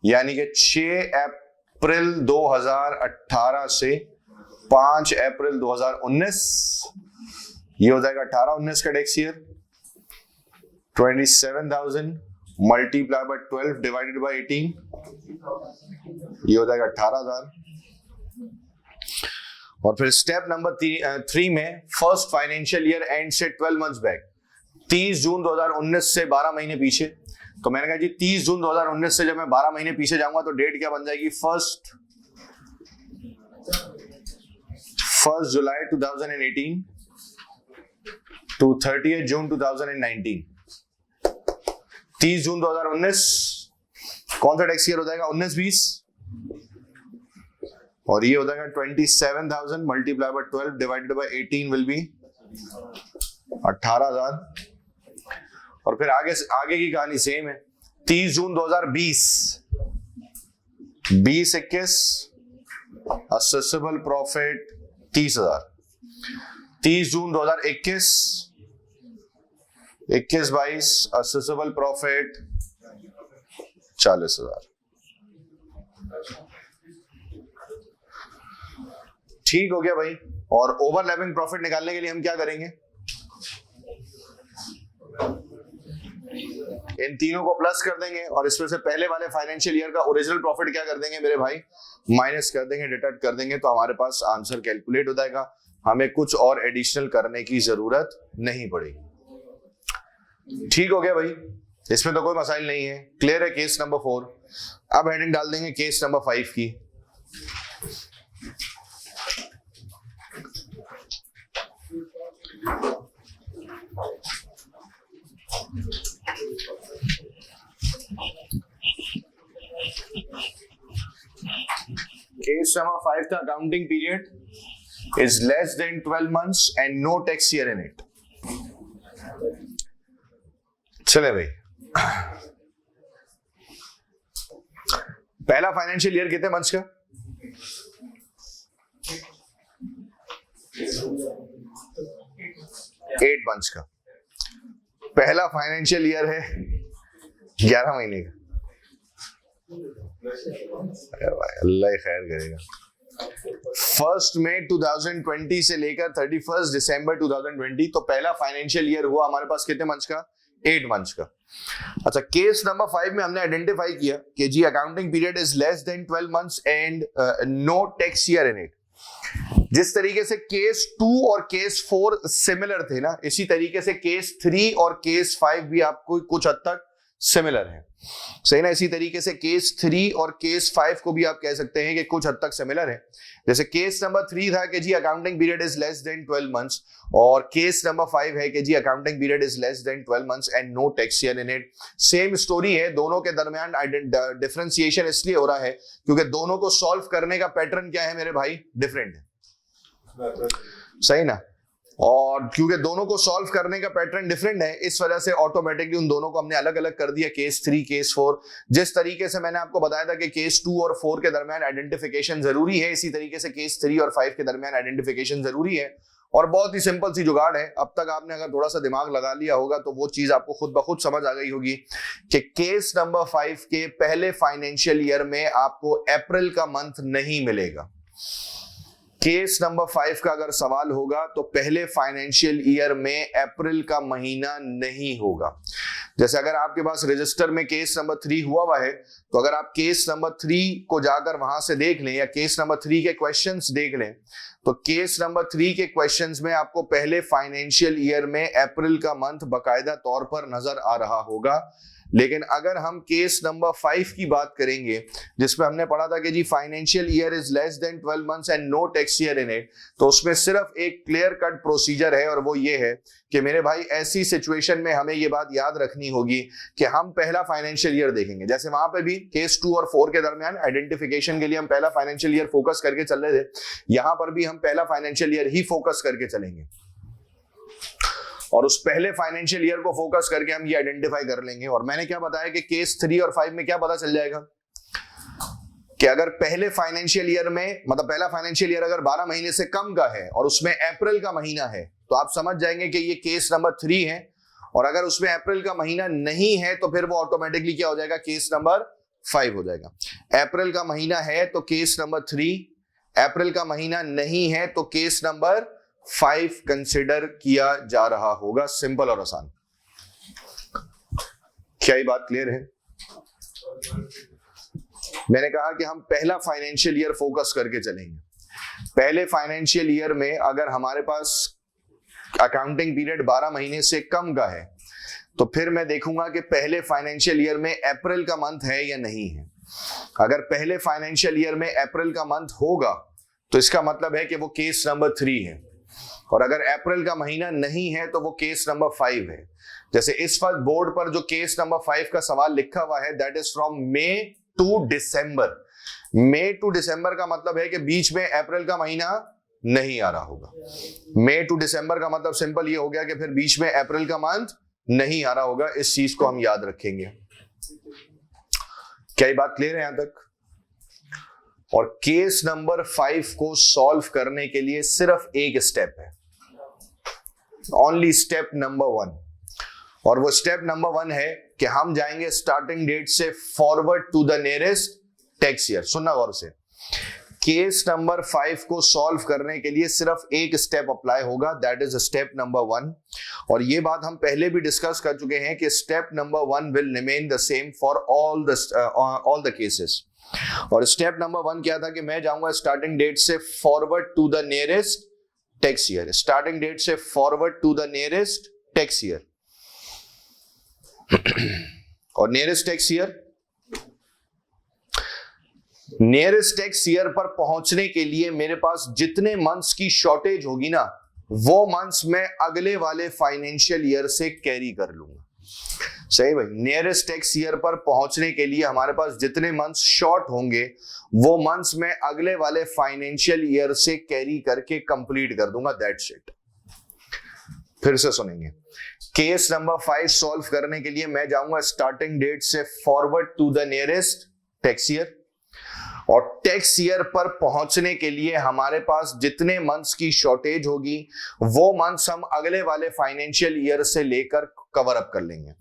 यानी कि 6 अप्रैल 2018 से 5 अप्रैल 2019, ये हो जाएगा 18-19 का tax year. 27,000 multiply by 12 divided by 18, ये हो जाएगा 18,000। और फिर स्टेप नंबर 3 में फर्स्ट फाइनेंशियल ईयर एंड से 12 मंथ्स बैक, 30 जून 2019 से 12 महीने पीछे। तो मैंने कहा जी 30 जून 2019 से जब मैं 12 महीने पीछे जाऊंगा तो डेट क्या बन जाएगी? 1 जुलाई 2018 टू 30 जून 2019। 30 जून 2019 कौन सा टैक्स ईयर हो जाएगा? 19-20, और ये हो जाएगा 27,000 multiply by 12 divided by 18 will be 18,000। और फिर आगे की कहानी सेम है। 30 जून 2020, 20-21 असेसेबल प्रॉफिट 30,000। 30 जून 2021, 21-22 असेसेबल प्रॉफिट 40,000। ठीक हो गया भाई। और ओवरलैपिंग प्रॉफिट निकालने के लिए हम क्या करेंगे? इन तीनों को प्लस कर देंगे और इसमें से पहले वाले फाइनेंशियल ईयर का ओरिजिनल प्रॉफिट क्या कर देंगे मेरे भाई? माइनस कर देंगे, डिडक्ट कर देंगे, तो हमारे पास आंसर कैलकुलेट हो जाएगा। हमें कुछ और एडिशनल करने की जरूरत नहीं पड़ेगी। ठीक हो गया भाई, इसमें तो कोई मसाइल नहीं है। क्लियर है केस नंबर 4। अब हेडिंग डाल देंगे केस नंबर 5 की। Case number 5 the accounting period is less than 12 months and no tax year in it. चले भाई, पहला फाइनेंशियल ईयर कितने मंथ्स का? 8 मंथ्स का। पहला फाइनेंशियल ईयर है 11 महीने का। अल्लाह खैर करेगा। 1 मई 2020 से लेकर 31 दिसंबर 2020, तो पहला फाइनेंशियल ईयर हुआ हमारे पास कितने मंथ्स का? 8 मंथ्स का। अच्छा, केस नंबर 5 में हमने आइडेंटिफाई किया कि जी accounting period is less than 12 months and no tax year in it. जिस तरीके से केस 2 और केस 4 सिमिलर थे ना, इसी तरीके से केस 3 और केस 5 भी आपको कुछ हद तक सिमिलर है। सही ना? इसी तरीके से केस 3 और केस 5 को भी आप कह सकते हैं कि कुछ हद तक सिमिलर है। जैसे केस नंबर 3 था कि जी accounting period is less than 12 months, और केस नंबर 5 है कि जी accounting period is less than 12 months and no tax year in it. Same story है, दोनों के दरमियान डिफरेंशिएशन इसलिए हो रहा है क्योंकि दोनों को सॉल्व करने का पैटर्न क्या है मेरे भाई? डिफरेंट है। सही ना? और क्योंकि दोनों को सॉल्व करने का पैटर्न डिफरेंट है, इस वजह से ऑटोमेटिकली उन दोनों को हमने अलग अलग कर दिया, केस 3 केस 4। जिस तरीके से मैंने आपको बताया था कि केस 2 और 4 के दरमियान आइडेंटिफिकेशन जरूरी है, इसी तरीके से केस 3 और 5 के दरमियान आइडेंटिफिकेशन जरूरी है। और बहुत ही सिंपल सी जुगाड़ है। अब तक आपने अगर थोड़ा सा दिमाग लगा लिया होगा तो वो चीज आपको खुद ब खुद समझ आ गई होगी कि केस नंबर 5 के पहले फाइनेंशियल ईयर में आपको अप्रैल का मंथ नहीं मिलेगा। केस नंबर 5 का अगर सवाल होगा तो पहले फाइनेंशियल ईयर में अप्रैल का महीना नहीं होगा। जैसे अगर आपके पास रजिस्टर में केस नंबर 3 हुआ है तो अगर आप केस नंबर 3 को जाकर वहां से देख लें या केस नंबर 3 के क्वेश्चंस देख लें तो केस नंबर 3 के क्वेश्चंस में आपको पहले फाइनेंशियल ईयर में अप्रैल का मंथ बकायदा तौर पर नजर आ रहा होगा। लेकिन अगर हम केस नंबर 5 की बात करेंगे जिसमें हमने पढ़ा था कि जी financial year is less than 12 months and no tax year in it, तो उसमें सिर्फ एक क्लियर कट प्रोसीजर है और वो ये है कि मेरे भाई ऐसी सिचुएशन में हमें ये बात याद रखनी होगी कि हम पहला फाइनेंशियल ईयर देखेंगे। जैसे वहां पे भी केस 2 और 4 के दरमियान आइडेंटिफिकेशन के लिए हम पहला फाइनेंशियल ईयर फोकस करके चल रहे थे, यहां पर भी हम पहला फाइनेंशियल ईयर ही फोकस करके चलेंगे और उस पहले फाइनेंशियल ईयर को फोकस करके हम ये आइडेंटिफाई कर लेंगे। और मैंने क्या बताया कि केस 3 और 5 में क्या पता चल जाएगा कि अगर पहले फाइनेंशियल ईयर में मतलब पहला फाइनेंशियल ईयर अगर 12 महीने से कम का है और उसमें अप्रैल का महीना है तो आप समझ जाएंगे कि ये केस नंबर 3 है, और अगर उसमें अप्रैल का महीना नहीं है तो फिर वो ऑटोमेटिकली क्या हो जाएगा, केस नंबर 5 हो जाएगा। अप्रैल का महीना है तो केस नंबर 3, अप्रैल का महीना नहीं है तो केस नंबर 5 कंसिडर किया जा रहा होगा। सिंपल और आसान। क्या ये बात क्लियर है? मैंने कहा कि हम पहला फाइनेंशियल ईयर फोकस करके चलेंगे। पहले फाइनेंशियल ईयर में अगर हमारे पास अकाउंटिंग पीरियड 12 महीने से कम का है तो फिर मैं देखूंगा कि पहले फाइनेंशियल ईयर में अप्रैल का मंथ है या नहीं है। अगर पहले फाइनेंशियल ईयर में अप्रैल का मंथ होगा तो इसका मतलब है कि वो केस नंबर 3 है, और अगर अप्रैल का महीना नहीं है तो वो केस नंबर 5 है। जैसे इस वक्त बोर्ड पर जो केस नंबर 5 का सवाल लिखा हुआ है that is from May to December. May to December का मतलब है कि बीच में अप्रैल का महीना नहीं आ रहा होगा। मे टू दिसंबर का मतलब सिंपल ये हो गया कि फिर बीच में अप्रैल का मंथ नहीं आ रहा होगा। इस चीज को हम याद रखेंगे। क्या ये बात क्लियर है यहां तक? और केस नंबर 5 को सॉल्व करने के लिए सिर्फ एक स्टेप है, ओनली स्टेप नंबर 1, और वो स्टेप नंबर 1 है कि हम जाएंगे स्टार्टिंग डेट से forward to the nearest tax year. सुनना गौर से, केस नंबर 5 को सॉल्व करने के लिए सिर्फ एक स्टेप अप्लाई होगा, दैट इज स्टेप नंबर 1। और ये बात हम पहले भी डिस्कस कर चुके हैं कि step number 1 will remain the same for all the cases. और स्टेप नंबर 1 क्या था कि मैं जाऊंगा स्टार्टिंग डेट से forward to the nearest tax year. Starting date से forward to the nearest tax year. और नियरेस्ट टैक्स ईयर पर पहुंचने के लिए मेरे पास जितने मंथ्स की शॉर्टेज होगी ना वो मंथ्स मैं अगले वाले फाइनेंशियल ईयर से कैरी कर लूंगा। सही भाई, नियरेस्ट टैक्स ईयर पर पहुंचने के लिए हमारे पास जितने मंथ्स शॉर्ट होंगे वो मंथ्स मैं अगले वाले फाइनेंशियल ईयर से कैरी करके कंप्लीट कर दूंगा, दैट्स इट। फिर से सुनेंगे, केस नंबर 5 सॉल्व करने के लिए मैं जाऊंगा स्टार्टिंग डेट से forward to the nearest tax year, और टैक्स ईयर पर पहुंचने के लिए हमारे पास जितने मंथ्स की शॉर्टेज होगी वो मंथ्स हम अगले वाले फाइनेंशियल ईयर से लेकर कवर अप कर लेंगे।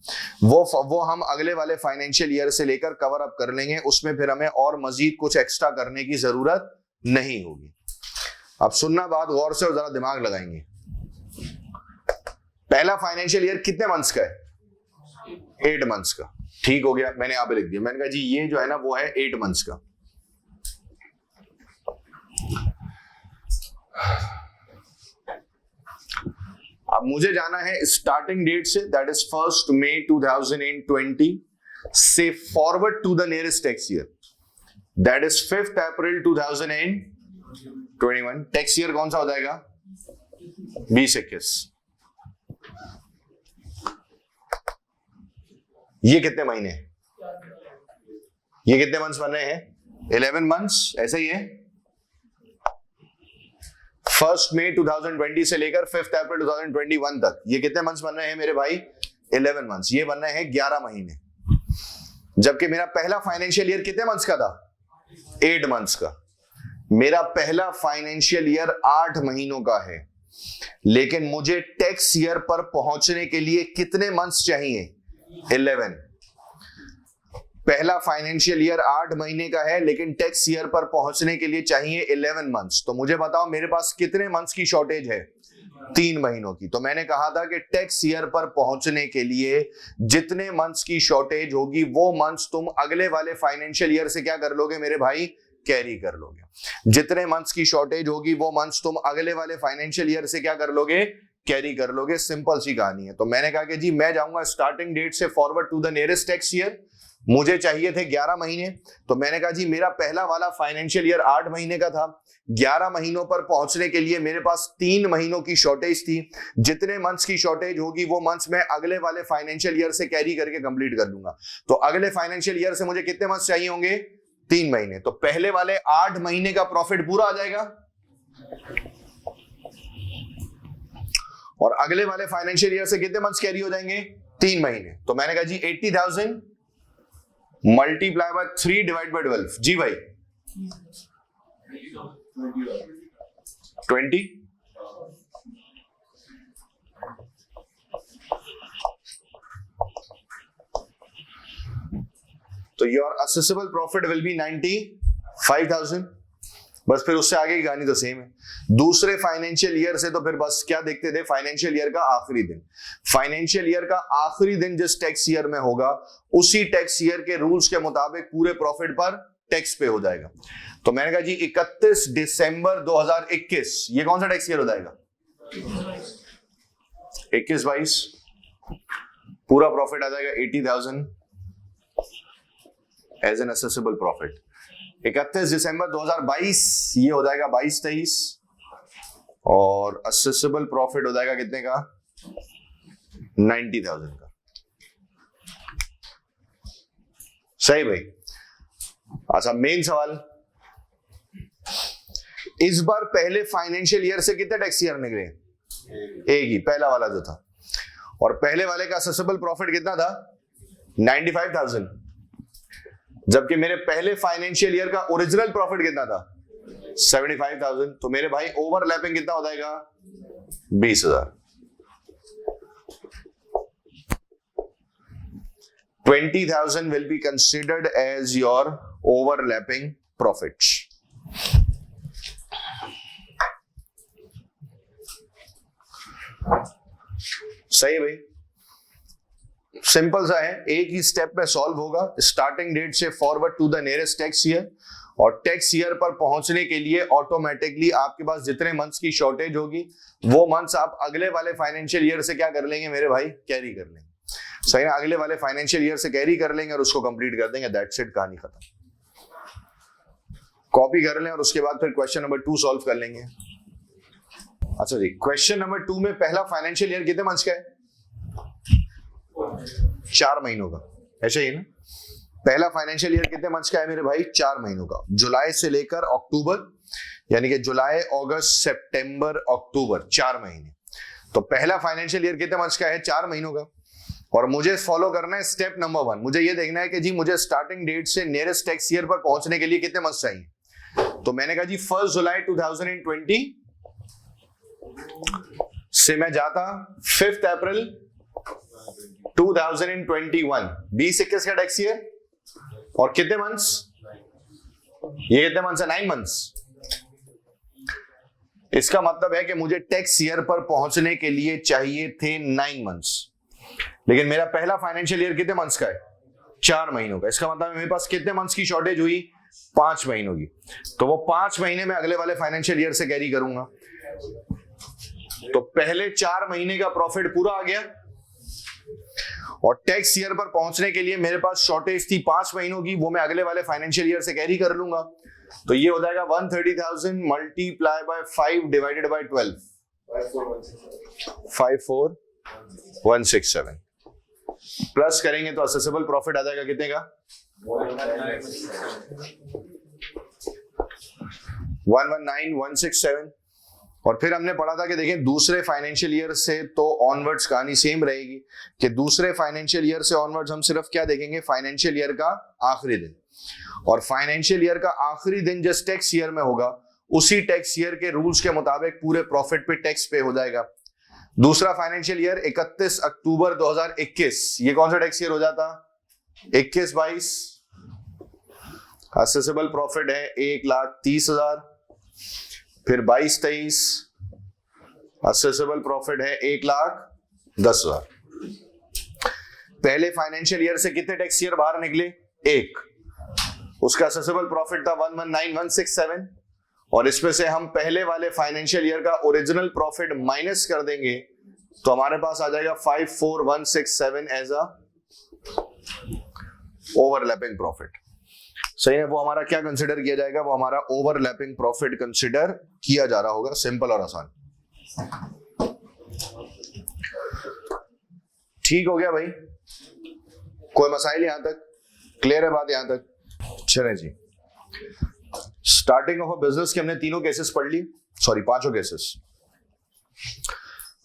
वो हम अगले वाले फाइनेंशियल ईयर से लेकर कवर अप कर लेंगे। उसमें फिर हमें और मजीद कुछ एक्स्ट्रा करने की जरूरत नहीं होगी। अब सुनना बात गौर से और जरा दिमाग लगाएंगे। पहला फाइनेंशियल ईयर कितने मंथ्स का है? 8 मंथ्स का। ठीक हो गया, मैंने यहां पे लिख दिया। मैंने कहा जी ये जो है ना वो है 8 मंथ्स का। अब मुझे जाना है स्टार्टिंग डेट से दैट इज 1 मई 2020 से forward to the nearest tax year that is 5 April 2021। Tax year कौन सा हो जाएगा? 2021। ये कितने महीने? ये कितने मंथ्स बन रहे हैं? 11 मंथ्स। ऐसे ही है। 1 मई 2020 से लेकर 5 अप्रैल 2021 तक ये कितने मंथ्स बन रहे हैं मेरे भाई? 11 मंथ्स। ये बन रहे हैं 11 महीने। जबकि मेरा पहला फाइनेंशियल ईयर कितने मंथ्स का था? 8 मंथ्स का। मेरा पहला फाइनेंशियल ईयर 8 महीनों का है, लेकिन मुझे टैक्स ईयर पर पहुंचने के लिए कितने मंथ्स चाहिए? 11। पहला फाइनेंशियल ईयर 8 महीने का है, लेकिन टैक्स ईयर पर पहुंचने के लिए चाहिए 11 मंथ्स। तो मुझे बताओ मेरे पास कितने मंथ्स की शॉर्टेज है? 3 महीनों की। तो मैंने कहा था कि टैक्स ईयर पर पहुंचने के लिए जितने मंथ्स की शॉर्टेज होगी वो मंथ्स तुम अगले वाले फाइनेंशियल ईयर से क्या कर लोगे मेरे भाई? कैरी कर लोगे। जितने मंथ्स की शॉर्टेज होगी वो मंथ्स तुम अगले वाले फाइनेंशियल ईयर से क्या कर लोगे? कैरी कर लोगे। सिंपल सी कहानी है। तो मैंने कहा कि जी मैं जाऊंगा स्टार्टिंग डेट से forward to the nearest tax year. मुझे चाहिए थे 11 महीने। तो मैंने कहा जी मेरा पहला वाला फाइनेंशियल ईयर 8 महीने का था, 11 महीनों पर पहुंचने के लिए मेरे पास 3 महीनों की शॉर्टेज थी। जितने मंथ्स की शॉर्टेज होगी वो मंथ्स मैं अगले वाले फाइनेंशियल ईयर से कैरी करके कंप्लीट कर लूंगा। तो अगले फाइनेंशियल ईयर से मुझे कितने मंथ्स चाहिए होंगे? 3 महीने। तो पहले वाले 8 महीने का प्रॉफिट पूरा आ जाएगा और अगले वाले फाइनेंशियल ईयर से कितने मंथ्स कैरी हो जाएंगे? 3 महीने। तो मैंने कहा जी 80,000 मल्टीप्लाई बाय 3 डिवाइड बाय 12। जी भाई 20। तो your assessable profit will B 95,000। बस फिर उससे आगे की कहानी तो सेम है। दूसरे फाइनेंशियल ईयर से तो फिर बस क्या देखते थे? फाइनेंशियल ईयर का आखिरी दिन। फाइनेंशियल ईयर का आखिरी दिन जिस टैक्स ईयर में होगा उसी टैक्स ईयर के रूल्स के मुताबिक पूरे प्रॉफिट पर टैक्स पे हो जाएगा। तो मैंने कहा जी 31 दिसंबर 2021 ये कौन सा टैक्स ईयर हो जाएगा? 21-22 पूरा प्रॉफिट आ जाएगा 80,000 एज एन असेसेबल प्रॉफिट। 31 दिसंबर 2022 ये हो जाएगा 22-23 और असेसेबल प्रॉफिट हो जाएगा कितने का? 90,000 का। सही भाई। अच्छा मेन सवाल, इस बार पहले फाइनेंशियल ईयर से कितने टैक्स ईयर निकले? एक ही, पहला वाला जो था। और पहले वाले का असेसेबल प्रॉफिट कितना था? 95,000। जबकि मेरे पहले फाइनेंशियल ईयर का ओरिजिनल प्रॉफिट कितना था? 75,000। तो मेरे भाई ओवरलैपिंग कितना हो जाएगा? 20,000। 20,000 will be considered as your overlapping profits. सही भाई, सिंपल सा है, एक ही स्टेप में सॉल्व होगा। स्टार्टिंग डेट से forward to the nearest tax year और टैक्स ईयर पर पहुंचने के लिए ऑटोमेटिकली आपके पास जितने मंथ्स की शॉर्टेज होगी वो मंथ्स आप अगले वाले फाइनेंशियल ईयर से क्या कर लेंगे मेरे भाई? कैरी कर लेंगे। सही ना? अगले वाले फाइनेंशियल ईयर से कैरी कर लेंगे और उसको कंप्लीट कर देंगे। दैट्स इट, कहानी खत्म। कॉपी कर लें और उसके बाद फिर क्वेश्चन नंबर 2 सॉल्व कर लेंगे। अच्छा जी, क्वेश्चन नंबर 2 में पहला फाइनेंशियल ईयर कितने मंथ्स का है? 4 महीनों का। ऐसे ही ना? पहला फाइनेंशियल ईयर कितने मंथ्स का है मेरे भाई? 4 महीनों का। जुलाई से लेकर अक्टूबर, यानी कि जुलाई, अगस्त, सितंबर, अक्टूबर, 4 महीने। तो पहला फाइनेंशियल ईयर कितने मंथ्स का है? 4 महीनों का। और मुझे फॉलो करना है स्टेप नंबर 1। मुझे ये देखना है कि जी मुझे स्टार्टिंग डेट से नियरेस्ट टैक्स ईयर पर पहुंचने के लिए कितने मंथ्स चाहिए। तो मैंने कहा जी 1 जुलाई 2020 से मैं जाता 5 अप्रैल 2021, 20-21 का टैक्स ईयर। और कितने मंथ्स? ये कितने मंथ्स है? 9 मंथ्स। इसका मतलब है कि मुझे टैक्स ईयर पर पहुंचने के लिए चाहिए थे 9 मंथ्स, लेकिन मेरा पहला फाइनेंशियल ईयर कितने मंथ्स का है? 4 महीनों का। इसका मतलब मेरे पास कितने मंथ्स की शॉर्टेज हुई? 5 महीनों की। तो वो 5 महीने में अगले वाले फाइनेंशियल ईयर से कैरी करूंगा। तो पहले 4 महीने का प्रॉफिट पूरा आ गया और टैक्स ईयर पर पहुंचने के लिए मेरे पास शॉर्टेज थी 5 महीनों की, वो मैं अगले वाले फाइनेंशियल ईयर से कैरी कर लूंगा। तो ये हो जाएगा 130,000 multiply by 5 divided by 12, 54,167। Plus करेंगे तो असेसेबल प्रॉफिट आ जाएगा कितने का? 119,167। और फिर हमने पढ़ा था कि देखें दूसरे फाइनेंशियल ईयर से तो ऑनवर्ड्स कहानी सेम रहेगी कि दूसरे फाइनेंशियल ईयर से ऑनवर्ड्स हम सिर्फ क्या देखेंगे? फाइनेंशियल ईयर का आखिरी दिन। और फाइनेंशियल ईयर का आखिरी दिन जिस टैक्स ईयर में होगा उसी टैक्स ईयर के रूल्स के मुताबिक पूरे प्रॉफिट पे टैक्स पे हो जाएगा। दूसरा फाइनेंशियल ईयर 31 अक्टूबर 2021, ये कौन सा टैक्स ईयर हो जाता? 21-22 असेसेबल प्रॉफिट है 1,30,000, फिर 22-23 असेसेबल प्रॉफिट है 1,10,000। पहले फाइनेंशियल ईयर से कितने टैक्स ईयर बाहर निकले? एक। उसका असेसेबल प्रॉफिट था 119,167 और इसमें से हम पहले वाले फाइनेंशियल ईयर का ओरिजिनल प्रॉफिट माइनस कर देंगे तो हमारे पास आ जाएगा 54,167 एज अ ओवरलैपिंग प्रॉफिट। सही है, वो हमारा क्या कंसिडर किया जाएगा? वो हमारा ओवरलैपिंग प्रॉफिट कंसिडर किया जा रहा होगा। सिंपल और आसान। ठीक हो गया भाई? कोई मसाइल यहां तक? क्लियर है बात यहां तक? चलें जी। स्टार्टिंग ऑफ अ बिजनेस के हमने तीनों केसेस पढ़ ली, सॉरी पांचों केसेस।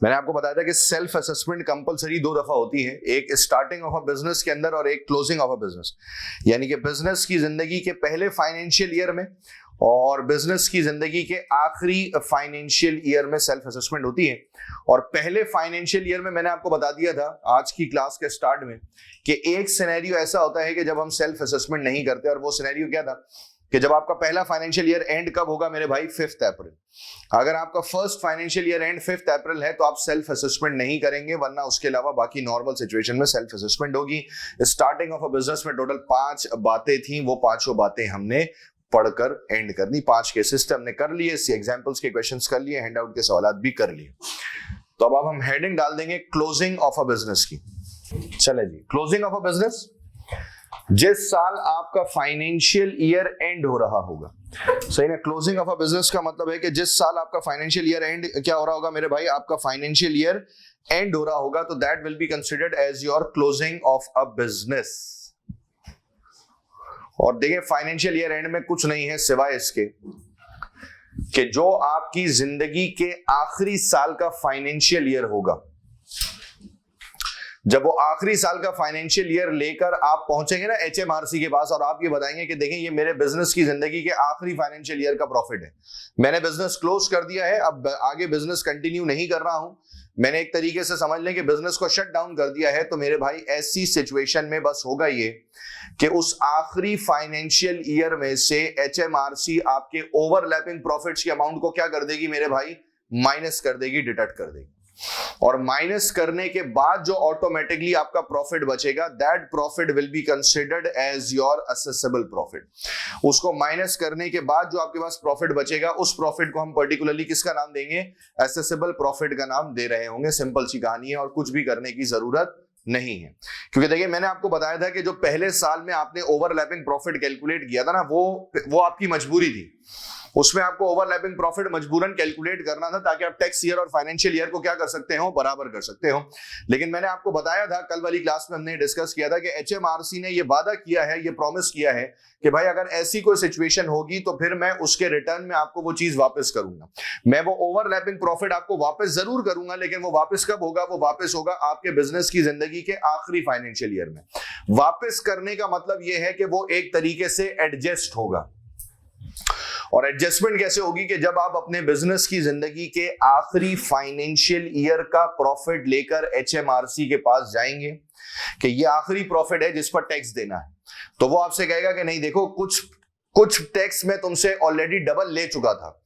मैंने आपको बताया था कि सेल्फ असेसमेंट कंपलसरी 2 दफा होती है, एक स्टार्टिंग ऑफ अ बिजनेस के अंदर और एक क्लोजिंग ऑफ अ बिजनेस। यानी कि बिजनेस की जिंदगी के पहले फाइनेंशियल ईयर में और बिजनेस की जिंदगी के आखिरी फाइनेंशियल ईयर में सेल्फ असेसमेंट होती है। और पहले फाइनेंशियल ईयर में मैंने आपको बता दिया था आज की क्लास के स्टार्ट में कि एक सिनेरियो ऐसा होता है कि जब हम सेल्फ असेसमेंट नहीं करते, और वो सिनेरियो क्या था कि जब आपका पहला फाइनेंशियल ईयर एंड कब होगा मेरे भाई? 5 अप्रैल। अगर आपका first financial year and 5 April है तो आप सेल्फ असेसमेंट नहीं करेंगे, वरना उसके अलावा बाकी नॉर्मल सिचुएशन में सेल्फ असेसमेंट होगी। स्टार्टिंग ऑफ अ बिजनेस में टोटल 5 बातें थी, वो पांचों बातें हमने पढ़कर एंड करनी। 5 केसेस हमने कर लिए, एग्जांपल्स के क्वेश्चंस कर लिए, हैंडआउट के सवाल भी कर लिए। तो अब हम हेडिंग डाल देंगे क्लोजिंग ऑफ अ बिजनेस की। चले जी, क्लोजिंग ऑफ अ बिजनेस जिस साल आपका फाइनेंशियल ईयर एंड हो रहा होगा। सही ना? क्लोजिंग ऑफ अ बिजनेस का मतलब है कि जिस साल आपका फाइनेंशियल ईयर एंड क्या हो रहा होगा मेरे भाई? आपका फाइनेंशियल ईयर एंड हो रहा होगा, तो that will be considered as your closing of a business. और देखिए फाइनेंशियल ईयर एंड में कुछ नहीं है सिवाय इसके कि जो आपकी जिंदगी के आखिरी साल का फाइनेंशियल ईयर होगा, जब वो आखिरी साल का फाइनेंशियल ईयर लेकर आप पहुंचेंगे ना HMRC के पास, और आप ये बताएंगे कि देखें ये मेरे बिजनेस की जिंदगी के आखिरी फाइनेंशियल ईयर का प्रॉफिट है, मैंने बिजनेस क्लोज कर दिया है, अब आगे बिजनेस कंटिन्यू नहीं कर रहा हूं, मैंने एक तरीके से समझ लें कि बिजनेस को शट डाउन कर दिया है, तो मेरे भाई ऐसी सिचुएशन में बस होगा ये कि उस आखिरी फाइनेंशियल ईयर में से HMRC आपके ओवरलैपिंग प्रॉफिट्स के अमाउंट को क्या कर देगी मेरे भाई? माइनस कर देगी, डिडक्ट कर देगी। और माइनस करने के बाद जो ऑटोमेटिकली आपका प्रॉफिट बचेगा, that profit will be considered as your assessable profit. उसको माइनस करने के बाद जो आपके पास प्रॉफिट बचेगा, उस प्रॉफिट को हम पर्टिकुलरली किसका नाम देंगे? असेसेबल प्रॉफिट का नाम दे रहे होंगे। सिंपल सी कहानी है और कुछ भी करने की जरूरत नहीं है। क्योंकि देखिए मैंने आपको बताया था कि जो पहले साल में आपने ओवरलैपिंग प्रॉफिट कैलकुलेट किया था ना, वो आपकी मजबूरी थी। उसमें आपको ओवरलैपिंग प्रॉफिट मजबूरन कैलकुलेट करना था ताकि आप टैक्स ईयर और फाइनेंशियल ईयर को क्या कर सकते हो? बराबर कर सकते हो। लेकिन मैंने आपको बताया था, कल वाली क्लास में हमने डिस्कस किया था कि HMRC ने ये वादा किया है, ये प्रॉमिस किया है कि भाई अगर ऐसी कोई सिचुएशन होगी तो फिर मैं उसके रिटर्न में आपको वो चीज वापस करूंगा। मैं वो ओवरलैपिंग प्रॉफिट आपको वापस जरूर करूंगा, लेकिन वो वापस कब होगा? वो वापस होगा आपके बिजनेस की जिंदगी के आखिरी फाइनेंशियल ईयर में। वापस करने का मतलब यह है कि वो एक तरीके से एडजस्ट होगा। और एडजस्टमेंट कैसे होगी? कि जब आप अपने बिजनेस की जिंदगी के आखिरी फाइनेंशियल ईयर का प्रॉफिट लेकर HMRC के पास जाएंगे कि ये आखिरी प्रॉफिट है जिस पर टैक्स देना है, तो वो आपसे कहेगा कि नहीं देखो, कुछ टैक्स मैं तुमसे ऑलरेडी डबल ले चुका था,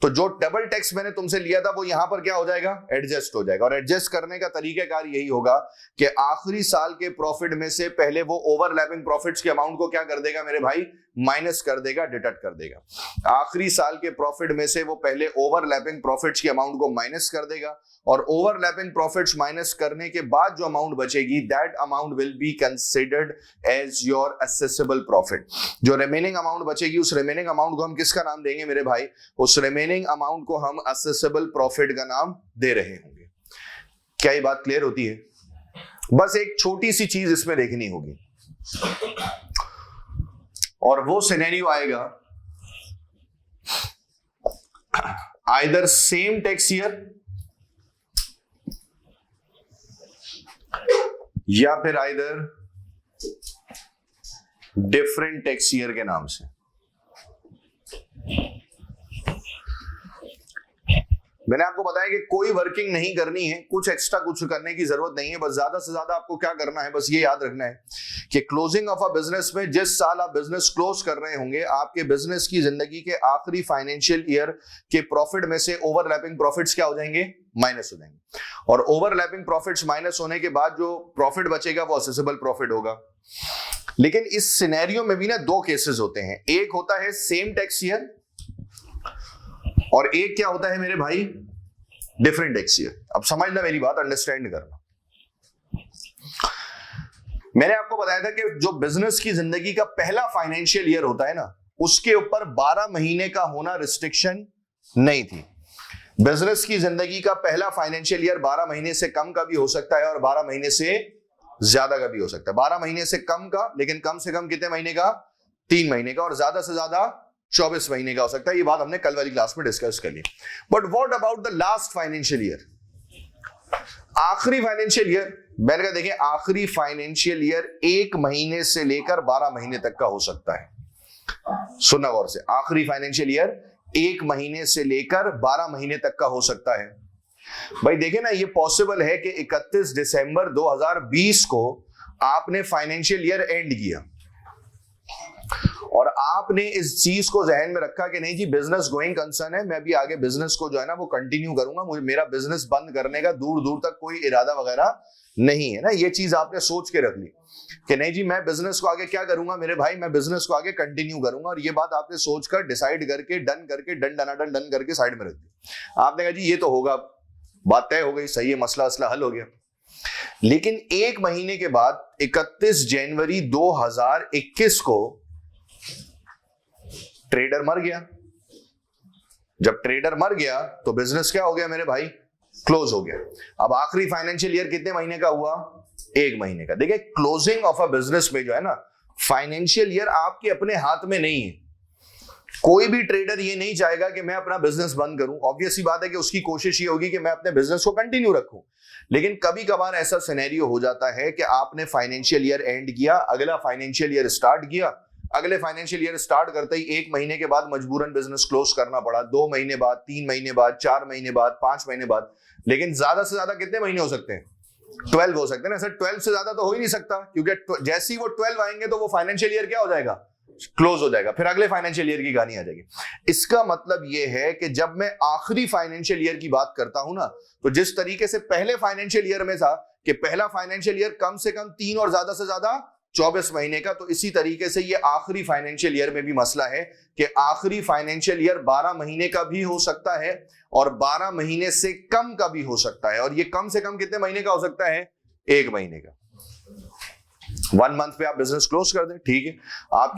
तो जो डबल टैक्स मैंने तुमसे लिया था वो यहां पर क्या हो जाएगा? एडजस्ट हो जाएगा। और एडजस्ट करने का तरीकाकार यही होगा कि आखिरी साल के प्रॉफिट में से पहले वो ओवरलैपिंग प्रॉफिट्स के अमाउंट को क्या कर देगा मेरे भाई? माइनस कर देगा, डिडक्ट कर देगा। आखिरी साल के प्रॉफिट में से वो पहले ओवरलैपिंग प्रॉफिट्स के अमाउंट को माइनस कर देगा, और ओवरलैपिंग प्रॉफिट्स माइनस करने के बाद जो अमाउंट बचेगी, that amount will be considered as your assessable profit. जो रिमेनिंग अमाउंट बचेगी, उस रिमेनिंग अमाउंट को हम किसका नाम देंगे मेरे भाई? उस रिमेनिंग अमाउंट को हम असेसेबल प्रॉफिट का नाम दे रहे होंगे। क्या ये बात क्लियर होती है? बस एक छोटी सी चीज इसमें देखनी होगी, और वो सिनेरियो आएगा आइदर सेम टैक्स ईयर या फिर आइदर डिफरेंट टैक्स ईयर के नाम से। मैंने आपको बताया कि कोई वर्किंग नहीं करनी है, कुछ एक्स्ट्रा कुछ करने की जरूरत नहीं है, बस ज्यादा से ज्यादा आपको क्या करना है, बस ये याद रखना है कि क्लोजिंग ऑफ अ बिजनेस में जिस साल आप बिजनेस क्लोज कर रहे होंगे, आपके बिजनेस की जिंदगी के आखिरी फाइनेंशियल ईयर के प्रॉफिट में से ओवरलैपिंग प्रॉफिट्स क्या हो जाएंगे, माइनस हो जाएंगे। और ओवरलैपिंग प्रॉफिट्स माइनस होने के बाद जो प्रॉफिट बचेगा वो असेसेबल प्रॉफिट होगा। लेकिन इस सिनेरियो में भी ना दो केसेस होते हैं, एक होता है सेम टैक्स ईयर और एक क्या होता है मेरे भाई, डिफरेंट टैक्स ईयर। अब समझना मेरी बात, अंडरस्टैंड करना। मैंने आपको बताया था कि जो बिजनेस की जिंदगी का पहला फाइनेंशियल ईयर होता है ना, उसके ऊपर 12 महीने का होना रिस्ट्रिक्शन नहीं थी। बिजनेस की जिंदगी का पहला फाइनेंशियल ईयर 12 महीने से कम का भी हो सकता है और 12 महीने से ज्यादा का भी हो सकता है। 12 महीने से कम का, लेकिन कम से कम कितने महीने का, 3 महीने का, और ज्यादा से ज्यादा 24 महीने का हो सकता है। ये बात हमने कल वाली क्लास में डिस्कस कर ली। But what about the last financial year, आखिरी फाइनेंशियल ईयर। मैंने कहा देखिए, आखिरी फाइनेंशियल ईयर 1 महीने से लेकर 12 महीने तक का हो सकता है। सुनना गौर से, आखिरी फाइनेंशियल ईयर 1 महीने से लेकर 12 महीने तक का हो सकता है। भाई देखिए ना, ये पॉसिबल है कि 31 दिसंबर 2020 को आपने फाइनेंशियल ईयर एंड किया और आपने इस चीज को जहन में रखा कि नहीं जी, बिजनेस गोइंग कंसर्न है, मैं भी आगे बिजनेस को जो है ना वो कंटिन्यू करूंगा, मुझे मेरा बिजनेस बंद करने का दूर दूर तक कोई इरादा वगैरह नहीं है ना। ये चीज आपने सोच के रख ली कि नहीं जी, मैं बिजनेस को आगे क्या करूंगा मेरे भाई, मैं बिजनेस को आगे कंटिन्यू करूंगा। और ये बात आपने सोचकर डिसाइड करके डन करके साइड में रख दी। आपने कहा जी ये तो होगा, बात तय हो गई, सही है, मसला असला हल हो गया। लेकिन 1 महीने के बाद 31 जनवरी 2021 को ट्रेडर मर गया। जब ट्रेडर मर गया तो बिजनेस क्या हो गया मेरे भाई, क्लोज हो गया। अब आखिरी फाइनेंशियल ईयर कितने महीने का हुआ, 1 महीने का। देखिए, क्लोजिंग ऑफ अ बिजनेस में जो है ना, फाइनेंशियल ईयर आपके अपने हाथ में नहीं है। कोई भी ट्रेडर ये नहीं चाहेगा कि मैं अपना बिजनेस बंद करूं। ऑब्वियस ही बात है कि उसकी कोशिश ये होगी कि मैं अपने बिजनेस को कंटिन्यू रखूं। लेकिन कभी कभार ऐसा सिनेरियो हो जाता है कि आपने फाइनेंशियल ईयर एंड किया, अगला फाइनेंशियल ईयर स्टार्ट किया, अगले फाइनेंशियल ईयर स्टार्ट करते ही 1 महीने के बाद मजबूरन बिजनेस क्लोज करना पड़ा, 2 महीने बाद, 3 महीने बाद, 4 महीने बाद, 5 महीने बाद। लेकिन ज्यादा से ज्यादा कितने महीने हो सकते हैं, 12 हो सकते हैं ना सर। 12 से ज्यादा तो हो ही नहीं सकता, क्योंकि जैसे ही वो 12 आएंगे तो वो फाइनेंशियल ईयर क्या हो जाएगा, क्लोज हो जाएगा, फिर अगले फाइनेंशियल ईयर की कहानी आ जाएगी। इसका मतलब यह है कि जब मैं आखिरी फाइनेंशियल ईयर की बात करता हूं ना, तो जिस तरीके से पहले फाइनेंशियल ईयर में था कि पहला फाइनेंशियल ईयर कम से कम 3 और ज्यादा से ज्यादा 24 महीने का, तो इसी तरीके से ये आखिरी फाइनेंशियल ईयर में भी मसला है कि आखिरी फाइनेंशियल ईयर 12 महीने का भी हो सकता है और 12 महीने से कम का भी हो सकता है। और ये कम से कम कितने महीने का हो सकता है, 1 महीने का। 1 मंथ पे आप बिजनेस क्लोज कर दें, ठीक है,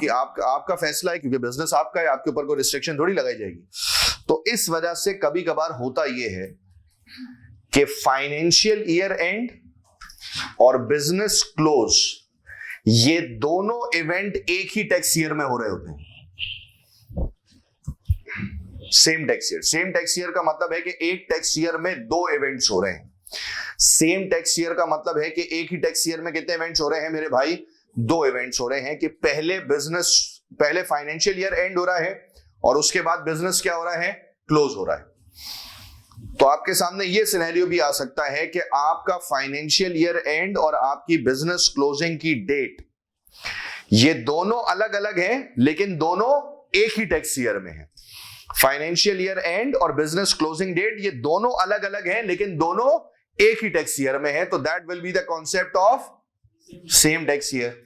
आपका फैसला है, क्योंकि बिजनेस आपका है, आपके ऊपर कोई रिस्ट्रिक्शन थोड़ी लगाई जाएगी। तो इस वजह से कभी कभार होता यह है कि फाइनेंशियल ईयर एंड और बिजनेस क्लोज, ये दोनों इवेंट एक ही टैक्स ईयर में हो रहे होते हैं। Same tax year. Same tax year का मतलब है कि एक टैक्स ईयर में 2 इवेंट्स हो रहे हैं। सेम टैक्स ईयर का मतलब है कि एक ही टैक्स ईयर में कितने इवेंट्स हो रहे हैं मेरे भाई, 2 इवेंट्स हो रहे हैं। कि पहले फाइनेंशियल ईयर एंड हो रहा है और उसके बाद बिजनेस क्या हो रहा है, क्लोज हो रहा है। तो आपके सामने ये सिनेरियो भी आ सकता है कि आपका फाइनेंशियल ईयर एंड और आपकी बिजनेस क्लोजिंग की डेट, ये दोनों अलग अलग हैं, लेकिन दोनों एक ही टैक्स ईयर में है। फाइनेंशियल ईयर एंड और बिजनेस क्लोजिंग डेट, ये दोनों अलग अलग हैं, लेकिन दोनों एक ही टैक्स ईयर में है। तो that will be the concept of same tax year.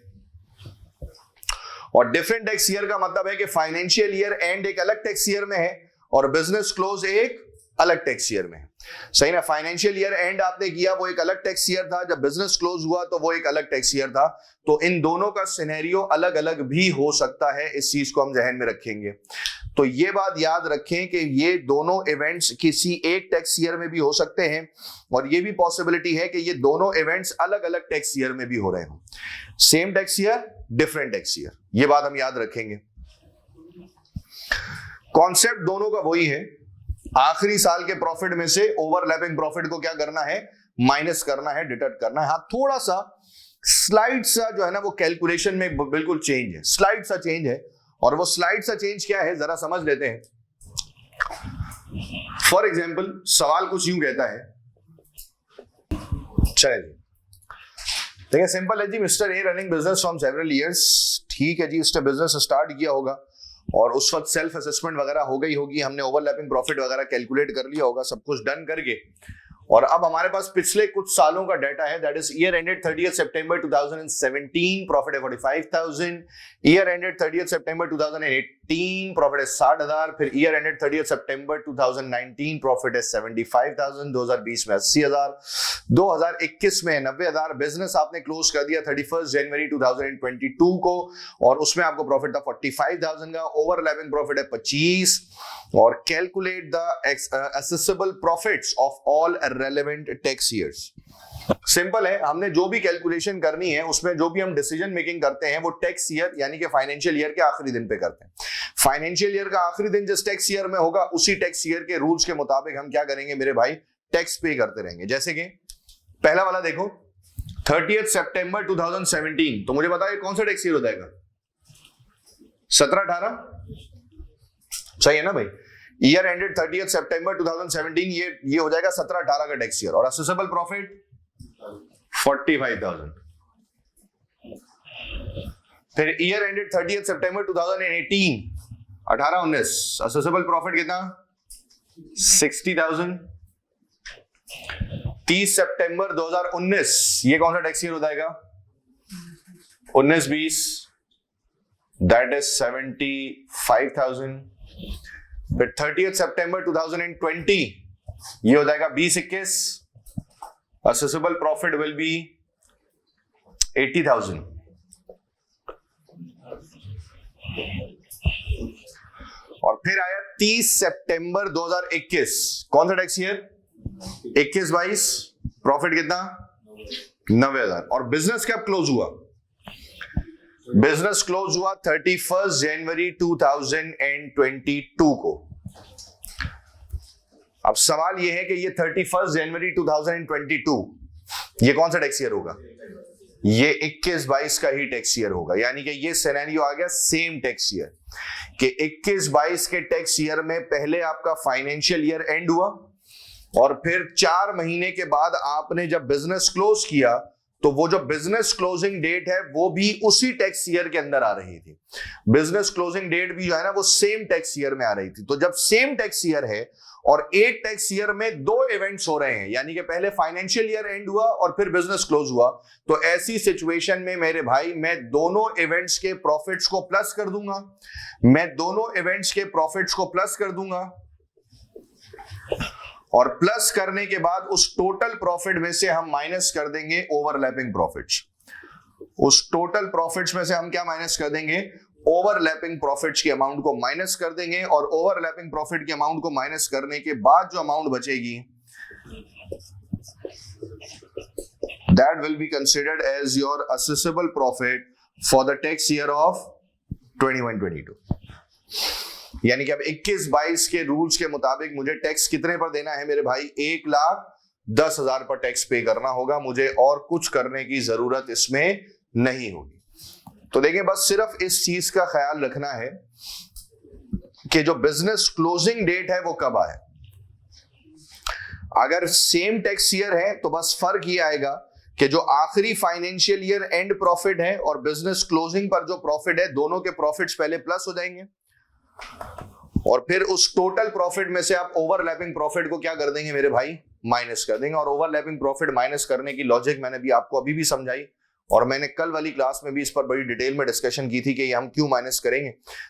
और डिफरेंट टैक्स ईयर का मतलब है कि फाइनेंशियल ईयर एंड एक अलग टैक्स ईयर में है और बिजनेस क्लोज एक अलग टैक्स ईयर में। सही ना, फाइनेंशियल ईयर एंड आपने किया वो एक अलग टैक्स ईयर था, जब बिजनेस क्लोज हुआ तो वो एक अलग टैक्स ईयर था। तो इन दोनों का सिनेरियो अलग अलग भी हो सकता है, इस चीज को हम जहन में रखेंगे। तो ये बात याद रखें कि ये दोनों इवेंट्स किसी एक टैक्स ईयर में भी हो सकते हैं और ये भी पॉसिबिलिटी है कि ये दोनों इवेंट्स अलग अलग टैक्स ईयर में भी हो रहे हो। Same tax year, different tax year, ये बात हम याद रखेंगे। कॉन्सेप्ट दोनों का वही है, आखिरी साल के प्रॉफिट में से ओवरलैपिंग प्रॉफिट को क्या करना है, माइनस करना है, डिडक्ट करना है। हाँ, थोड़ा सा स्लाइड सा जो है ना वो कैलकुलेशन में बिल्कुल चेंज है, स्लाइड सा चेंज है। और वो स्लाइड सा चेंज क्या है जरा समझ लेते हैं। फॉर एग्जाम्पल सवाल कुछ यूं कहता है, चलिए देखिए सिंपल है जी, mister A running business from several years, ठीक है जी, उसने बिजनेस स्टार्ट किया होगा और उस वक्त सेल्फ असेसमेंट वगैरह हो गई होगी, हमने ओवरलैपिंग प्रॉफिट वगैरह कैलकुलेट कर लिया होगा, सब कुछ डन करके, और अब हमारे पास पिछले कुछ सालों का डाटा है, that is year ended 30th September 2017 profit है 45,000, ईयर एंडेड 30th सितंबर 2018 प्रॉफिट है 60,000, फिर ईयर एंडेड 30th सितंबर 2019 प्रॉफिट है 75,000, 2020 में 80,000, 2021 में 90,000, बिजनेस आपने क्लोज कर दिया 31 जनवरी 2022 को और उसमें आपको प्रॉफिट था 45,000 का, ओवरलैपिंग प्रॉफिट है 25, और calculate the accessible profits of all relevant tax years. Simple है, हमने जो भी कैलकुलेशन करनी है उसमें जो भी हम डिसीजन मेकिंग करते हैं वो टैक्स ईयर यानी कि फाइनेंशियल ईयर के आखिरी दिन पे करते हैं। फाइनेंशियल ईयर का आखिरी दिन जिस टैक्स ईयर में होगा उसी टैक्स ईयर के रूल्स के मुताबिक हम क्या करेंगे मेरे भाई, टैक्स पे करते रहेंगे। जैसे कि पहला वाला देखो 30th सितंबर 2017, तो मुझे बताइए कौन सा टैक्स ईयर हो जाएगा, 17-18, सही है ना भाई। ईयर एंडेड 30th सितंबर 2017, ये हो जाएगा 17-18 का टैक्स ईयर, और असेसेबल प्रॉफिट 45,000। फिर ईयर एंडेड 30th सितंबर 2018, 18-19, असेसेबल प्रॉफिट कितना 60,000। 30 सितंबर 2019, ये कौन सा टैक्स ईयर हो जाएगा, 19-20, दैट इज 75,000। फिर 30th सितंबर 2020, ये हो जाएगा 20-21, असेसेबल प्रॉफिट विल बी 80,000। और फिर आया 30 सितंबर 2021, कौन सा टैक्स ईयर, 21-22, प्रॉफिट कितना 90,000, और बिजनेस कब क्लोज हुआ, बिजनेस क्लोज हुआ 31 जनवरी 2022 को। अब सवाल यह है कि ये 31 जनवरी 2022 ये कौन सा टैक्स ईयर होगा, ये 21-22 का ही टैक्स ईयर होगा, यानी कि ये सिनेरियो आ गया सेम टैक्स ईयर कि 21-22 के टैक्स ईयर में पहले आपका फाइनेंशियल ईयर एंड हुआ और फिर 4 महीने के बाद आपने जब बिजनेस क्लोज किया तो वो जो बिजनेस क्लोजिंग डेट है वो भी उसी टैक्स ईयर के अंदर आ रही थी। बिजनेस क्लोजिंग डेट भी जो है ना वो सेम टैक्स ईयर में आ रही थी। तो जब सेम टैक्स ईयर है और एक टैक्स ईयर में 2 इवेंट्स हो रहे हैं, यानी कि पहले फाइनेंशियल ईयर एंड हुआ और फिर बिजनेस क्लोज हुआ, तो ऐसी सिचुएशन में मेरे भाई मैं दोनों इवेंट्स के प्रॉफिट्स को प्लस कर दूंगा, मैं दोनों इवेंट्स के प्रॉफिट्स को प्लस कर दूंगा और प्लस करने के बाद उस टोटल प्रॉफिट में से हम माइनस कर देंगे ओवरलैपिंग प्रॉफिट्स। उस टोटल प्रॉफिट्स में से हम क्या माइनस कर देंगे, ओवरलैपिंग प्रॉफिट्स के अमाउंट को माइनस कर देंगे, और ओवरलैपिंग प्रॉफिट के अमाउंट को माइनस करने के बाद जो अमाउंट बचेगी that will be considered as your assessable profit for the tax year of 21-22। यानी कि अब 21-22 के रूल्स के मुताबिक मुझे टैक्स कितने पर देना है मेरे भाई, 1,10,000 पर टैक्स पे करना होगा, मुझे और कुछ करने की जरूरत इसमें नहीं होगी। तो देखिए बस सिर्फ इस चीज का ख्याल रखना है कि जो बिजनेस क्लोजिंग डेट है वो कब आए। अगर सेम टैक्स ईयर है तो बस फर्क ये आएगा कि जो आखिरी फाइनेंशियल ईयर एंड प्रॉफिट है और बिजनेस क्लोजिंग पर जो प्रॉफिट है दोनों के प्रॉफिट्स पहले प्लस हो जाएंगे और फिर उस टोटल प्रॉफिट में से आप ओवरलैपिंग प्रॉफिट को क्या कर देंगे मेरे भाई, माइनस कर देंगे। और ओवरलैपिंग प्रॉफिट माइनस करने की लॉजिक मैंने भी आपको अभी भी समझाई और मैंने कल वाली क्लास में भी इस पर बड़ी डिटेल में डिस्कशन की थी कि ये हम क्यों माइनस करेंगे।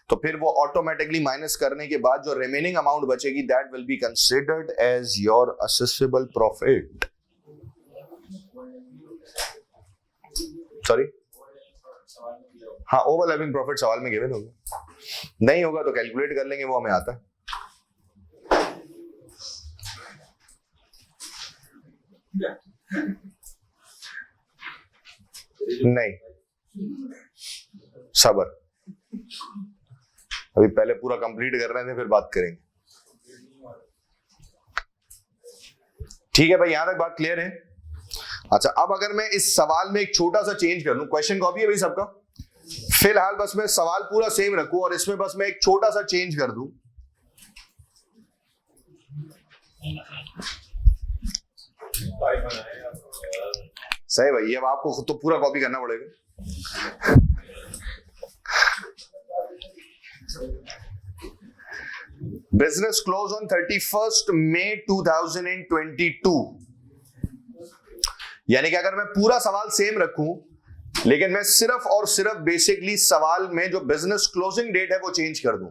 तो फिर वो ऑटोमेटिकली माइनस करने के बाद जो रिमेनिंग अमाउंट बचेगी that will be considered as your assessable profit. Sorry, हाँ, ओवरलैपिंग प्रॉफिट सवाल में गिवन होगा, नहीं होगा तो कैलकुलेट कर लेंगे, वो हमें आता है। नहीं, सबर, अभी पहले पूरा कंप्लीट कर रहे थे फिर बात करेंगे। ठीक है भाई, यहां तक बात क्लियर है। अच्छा, अब अगर मैं इस सवाल में एक छोटा सा चेंज कर लूं, क्वेश्चन कॉपी है भाई सबका, फिलहाल बस मैं सवाल पूरा सेम रखूं और इसमें बस मैं एक छोटा सा चेंज कर दूं। सही भाई, अब आपको खुद तो पूरा कॉपी करना पड़ेगा। Business close on 31st May 2022। यानी कि अगर मैं पूरा सवाल सेम रखूं लेकिन मैं सिर्फ और सिर्फ बेसिकली सवाल में जो बिजनेस क्लोजिंग डेट है वो चेंज कर दूं,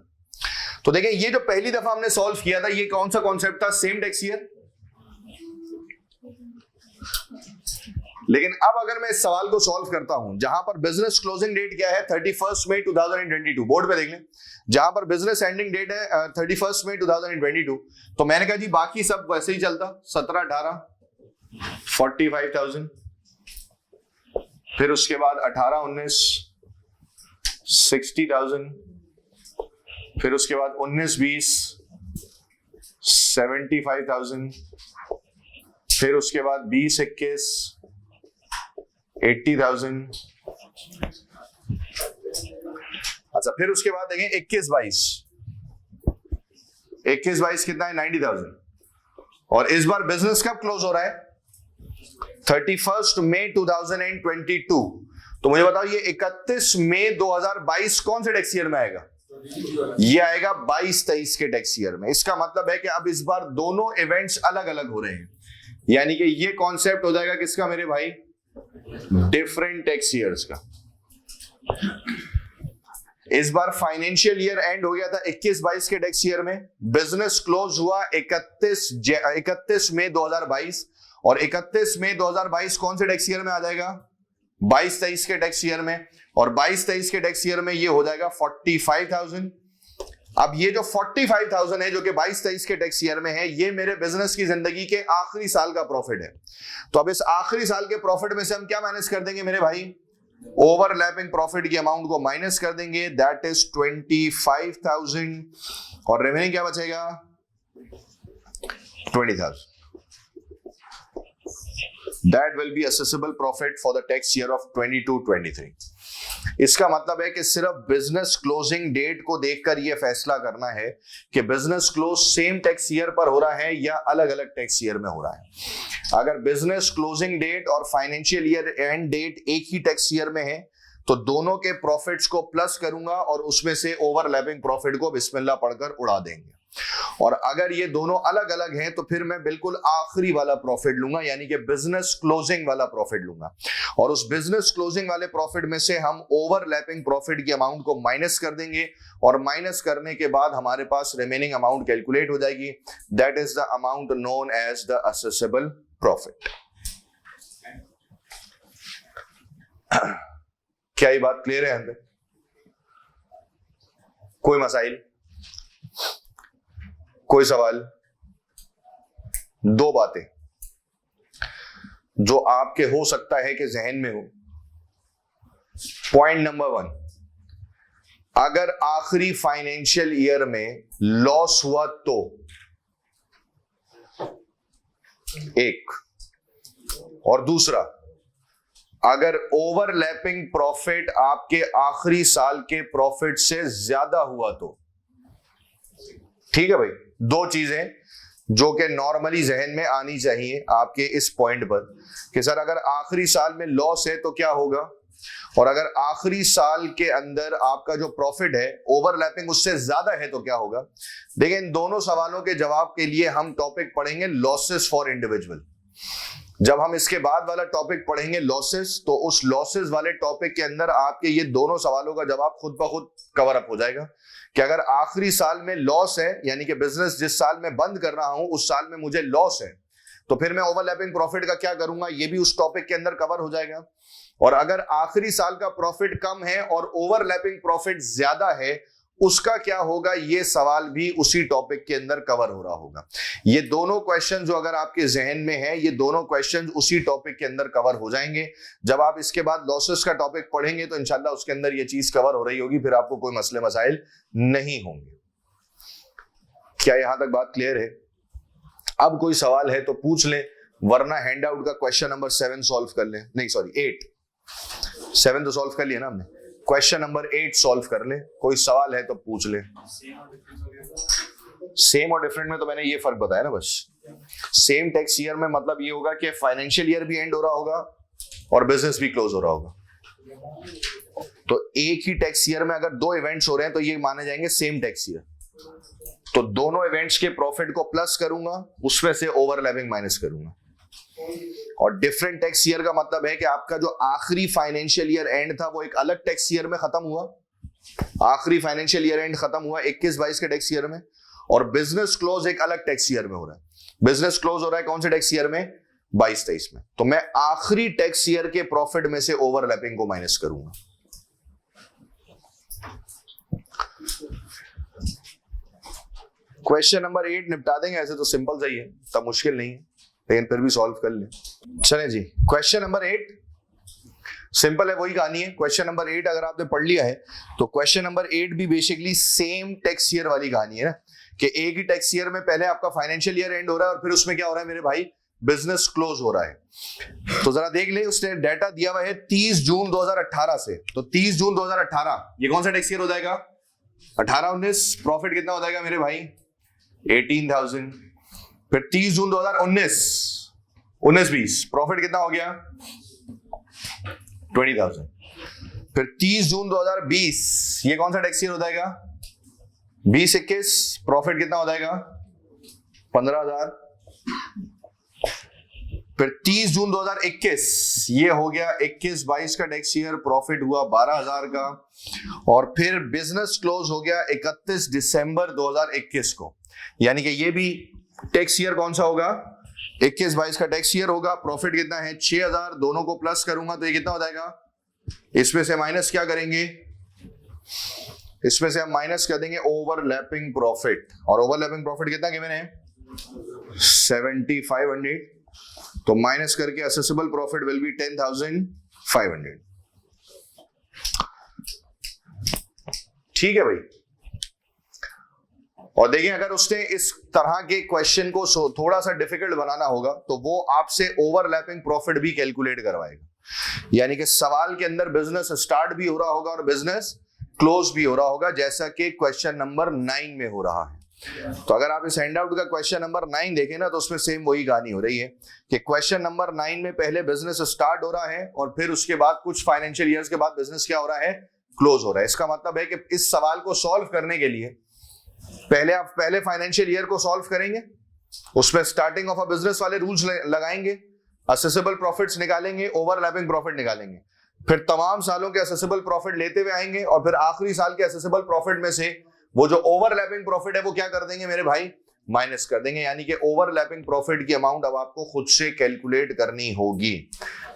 तो देखें ये जो पहली दफा हमने सॉल्व किया था ये कौन सा कॉन्सेप्ट था? Same tax year. लेकिन अब अगर मैं इस सवाल को सॉल्व करता हूं जहां पर बिजनेस क्लोजिंग डेट क्या है 31st May 2022, बोर्ड पे देख लें, जहां पर बिजनेस एंडिंग डेट है 31st May 2022, तो मैंने कहा जी बाकी सब वैसे ही चलता, 17, 18, 45,000, फिर उसके बाद 18, 19, 60,000, फिर उसके बाद 19, 20, 75,000, फिर उसके बाद 20, 21, 80,000, अच्छा फिर उसके बाद देखें 21, 22, 21, 22 कितना है? 90,000। और इस बार बिजनेस कब क्लोज हो रहा है? 31st May 2022। तो मुझे बताओ ये 31 मई 2022 कौन से टैक्स ईयर में आएगा? ये आएगा 22-23 के टैक्स ईयर में। इसका मतलब है कि अब इस बार दोनों इवेंट्स अलग अलग हो रहे हैं, यानी कि ये कॉन्सेप्ट हो जाएगा किसका मेरे भाई? डिफरेंट टैक्स ईयर्स का। इस बार फाइनेंशियल ईयर एंड हो गया था 21-22 के टैक्स ईयर में, बिजनेस क्लोज हुआ 31 मई 2022, और 31 मई 2022 कौन से टैक्स ईयर में आ जाएगा? 22-23 के टैक्स ईयर में, और 22-23 के टैक्स ईयर में ये हो जाएगा 45,000। अब ये जो 45,000 है जो कि 22-23 के टैक्स ईयर में है, ये मेरे बिजनेस की जिंदगी के आखिरी साल का प्रॉफिट है। तो अब इस आखिरी साल के प्रॉफिट में से हम क्या माइनस कर देंगे मेरे भाई? ओवरलैपिंग प्रॉफिट की अमाउंट को माइनस कर देंगे, दैट इज 25,000, और रिमेनिंग क्या बचेगा? 20,000। That will be assessable profit for the tax year of 22-23। इसका मतलब है कि सिर्फ बिजनेस क्लोजिंग डेट को देखकर यह फैसला करना है कि business close same tax year पर हो रहा है या अलग अलग टैक्स ईयर में हो रहा है। अगर बिजनेस क्लोजिंग डेट और फाइनेंशियल ईयर एंड डेट एक ही टैक्स ईयर में है तो दोनों के प्रॉफिट्स को प्लस करूंगा और उसमें से ओवरलैपिंग प्रॉफिट को बिस्मिल्लाह पढ़कर उड़ा देंगे। और अगर ये दोनों अलग अलग हैं तो फिर मैं बिल्कुल आखिरी वाला प्रॉफिट लूंगा, यानी कि बिजनेस क्लोजिंग वाला प्रॉफिट लूंगा, और उस बिजनेस क्लोजिंग वाले प्रॉफिट में से हम ओवरलैपिंग प्रॉफिट की अमाउंट को माइनस कर देंगे, और माइनस करने के बाद हमारे पास रिमेनिंग अमाउंट कैलकुलेट हो जाएगी, that is the amount known as the assessable profit. क्या ये बात क्लियर है अंदर? कोई मसाइल, कोई सवाल? दो बातें जो आपके हो सकता है कि जहन में हो। पॉइंट नंबर 1, अगर आखिरी फाइनेंशियल ईयर में लॉस हुआ तो एक, और दूसरा अगर ओवरलैपिंग प्रॉफिट आपके आखिरी साल के प्रॉफिट से ज्यादा हुआ तो। ठीक है भाई, दो चीजें जो कि नॉर्मली जहन में आनी चाहिए आपके इस पॉइंट पर कि सर अगर आखिरी साल में लॉस है तो क्या होगा, और अगर आखिरी साल के अंदर आपका जो प्रॉफिट है ओवरलैपिंग उससे ज्यादा है तो क्या होगा। देखिए इन दोनों सवालों के जवाब के लिए हम टॉपिक पढ़ेंगे लॉसेस फॉर इंडिविजुअल। जब हम इसके बाद वाला टॉपिक पढ़ेंगे लॉसेस, तो उस लॉसेस वाले टॉपिक के अंदर आपके ये दोनों सवालों का जवाब खुद ब खुद कवर अप हो जाएगा कि अगर आखिरी साल में लॉस है, यानी कि बिजनेस जिस साल में बंद कर रहा हूं उस साल में मुझे लॉस है, तो फिर मैं ओवरलैपिंग प्रॉफिट का क्या करूंगा, ये भी उस टॉपिक के अंदर कवर हो जाएगा। और अगर आखिरी साल का प्रॉफिट कम है और ओवरलैपिंग प्रॉफिट ज्यादा है, उसका क्या होगा, ये सवाल भी उसी टॉपिक के अंदर कवर हो रहा होगा। ये दोनों क्वेश्चन जो अगर आपके जहन में है, ये दोनों क्वेश्चन उसी टॉपिक के अंदर कवर हो जाएंगे। जब आप इसके बाद लॉसेस का टॉपिक पढ़ेंगे तो इंशाल्लाह उसके अंदर ये चीज कवर हो रही होगी, फिर आपको कोई मसले मसाइल नहीं होंगे। क्या यहां तक बात क्लियर है? अब कोई सवाल है तो पूछ लें, वरना हैंड आउट का क्वेश्चन नंबर 7 सॉल्व कर लें। नहीं सॉरी 8, 7 तो सॉल्व कर लिया ना हमने, क्वेश्चन नंबर 8 सॉल्व कर ले। कोई सवाल है तो पूछ ले। सेम और डिफरेंट में तो मैंने ये फर्क बताया ना बस। सेम टैक्स ईयर में मतलब ये होगा कि फाइनेंशियल ईयर भी एंड हो रहा होगा और बिजनेस भी क्लोज हो रहा होगा। तो एक ही टैक्स ईयर में अगर दो इवेंट्स हो रहे हैं तो ये माने जाएंगे सेम टैक्स ईयर। तो दोनों इवेंट्स के प्रॉफिट को प्लस करूंगा, उसमें से ओवरलैपिंग माइनस करूंगा। और डिफरेंट टैक्स ईयर का मतलब है कि आपका जो आखिरी फाइनेंशियल ईयर एंड था वो एक अलग टैक्स ईयर में खत्म हुआ, आखिरी फाइनेंशियल ईयर एंड खत्म हुआ 21-22 के टैक्स ईयर में, और बिजनेस क्लोज एक अलग टैक्स ईयर में हो रहा है। बिजनेस क्लोज हो रहा है कौन से टैक्स ईयर में? 22-23 में। तो मैं आखिरी टैक्स ईयर के प्रॉफिट में से ओवरलैपिंग को माइनस करूंगा। क्वेश्चन नंबर 8 निपटा देंगे, ऐसे तो सिंपल सही है, तब मुश्किल नहीं है, लेकिन फिर भी सॉल्व कर लें। चलें जी, क्वेश्चन नंबर 8 सिंपल है, वही कहानी है। क्वेश्चन नंबर 8 अगर आपने पढ़ लिया है तो क्वेश्चन नंबर 8 भी बेसिकली सेम टैक्स ईयर वाली कहानी है ना, कि एक ही टैक्स ईयर में पहले आपका फाइनेंशियल ईयर एंड हो रहा है और फिर उसमें क्या हो रहा है मेरे भाई? बिजनेस क्लोज हो रहा है। तो जरा देख ले, उसने डाटा दिया हुआ है 30 जून 2018 से। तो 30 जून 2018 ये कौन सा टैक्स ईयर हो जाएगा? 18-19। प्रॉफिट कितना हो जाएगा मेरे भाई? 18,000। फिर 30 जून 2019 19-20 प्रॉफिट कितना हो गया? 20,000। फिर 30 जून 2020 ये कौन सा टैक्स ईयर हो जाएगा? 20-21 प्रॉफिट कितना हो जाएगा? 15,000। फिर 30 जून 2021 ये हो गया 21-22 का टैक्स ईयर, प्रॉफिट हुआ 12,000 का। और फिर बिजनेस क्लोज हो गया 31 दिसंबर 2021 को, यानी कि ये भी टैक्स ईयर कौन सा होगा? 21-22 का टैक्स ईयर होगा। प्रॉफिट कितना है? 6,000। दोनों को प्लस करूंगा तो ये कितना हो जाएगा? इसमें से माइनस क्या करेंगे? इसमें से हम माइनस कर देंगे ओवरलैपिंग प्रॉफिट। और ओवरलैपिंग प्रॉफिट कितना गिवन है? 7,500। तो माइनस करके असेसेबल प्रॉफिट विल बी 10,500। ठीक है भाई। और देखिए, अगर उसने इस तरह के क्वेश्चन को थोड़ा सा डिफिकल्ट बनाना होगा तो वो आपसे ओवरलैपिंग प्रॉफिट भी कैलकुलेट करवाएगा, यानी कि सवाल के अंदर बिजनेस स्टार्ट भी हो रहा होगा और बिजनेस क्लोज भी हो रहा होगा, जैसा कि क्वेश्चन नंबर 9 में हो रहा है। तो अगर आप इस हैंडआउट का क्वेश्चन नंबर 9 देखें ना, तो उसमें सेम वही कहानी हो रही है कि क्वेश्चन नंबर 9 में पहले बिजनेस स्टार्ट हो रहा है और फिर उसके बाद कुछ फाइनेंशियल ईयर्स के बाद बिजनेस क्या हो रहा है? क्लोज हो रहा है। इसका मतलब है कि इस सवाल को सॉल्व करने के लिए पहले फाइनेंशियल ईयर को सॉल्व करेंगे, उसमें स्टार्टिंग ऑफ अ बिजनेस वाले रूल्स लगाएंगे, असेसेबल प्रॉफिट्स निकालेंगे, ओवरलैपिंग प्रॉफिट निकालेंगे, फिर तमाम सालों के असेसेबल प्रॉफिट लेते हुए आएंगे और फिर आखिरी साल के असेसेबल प्रॉफिट में से वो जो ओवरलैपिंग प्रॉफिट है वो क्या कर देंगे मेरे भाई? माइनस कर देंगे। यानी कि ओवरलैपिंग प्रॉफिट की अमाउंट अब आपको खुद से कैलकुलेट करनी होगी।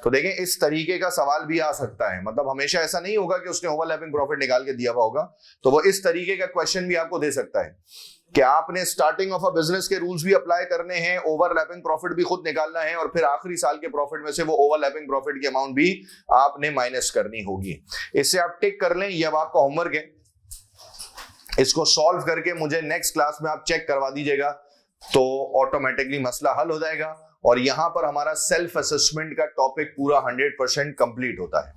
तो देखें, इस तरीके का सवाल भी आ सकता है, मतलब हमेशा ऐसा नहीं होगा कि उसने ओवरलैपिंग प्रॉफिट निकाल के दिया हुआ होगा, तो वो इस तरीके का क्वेश्चन भी आपको दे सकता है कि आपने स्टार्टिंग ऑफ अ बिजनेस के रूल्स भी अप्लाई करने हैं, ओवरलैपिंग प्रॉफिट भी खुद निकालना है और फिर आखिरी साल के प्रॉफिट में से वो ओवरलैपिंग प्रॉफिट की अमाउंट भी आपने माइनस करनी होगी। इससे आप टिक कर लें, ये अब आपका होमवर्क है। इसको सॉल्व करके मुझे नेक्स्ट क्लास में आप चेक करवा दीजिएगा, तो ऑटोमेटिकली मसला हल हो जाएगा और यहां पर हमारा सेल्फ असेसमेंट का टॉपिक पूरा 100% कंप्लीट होता है।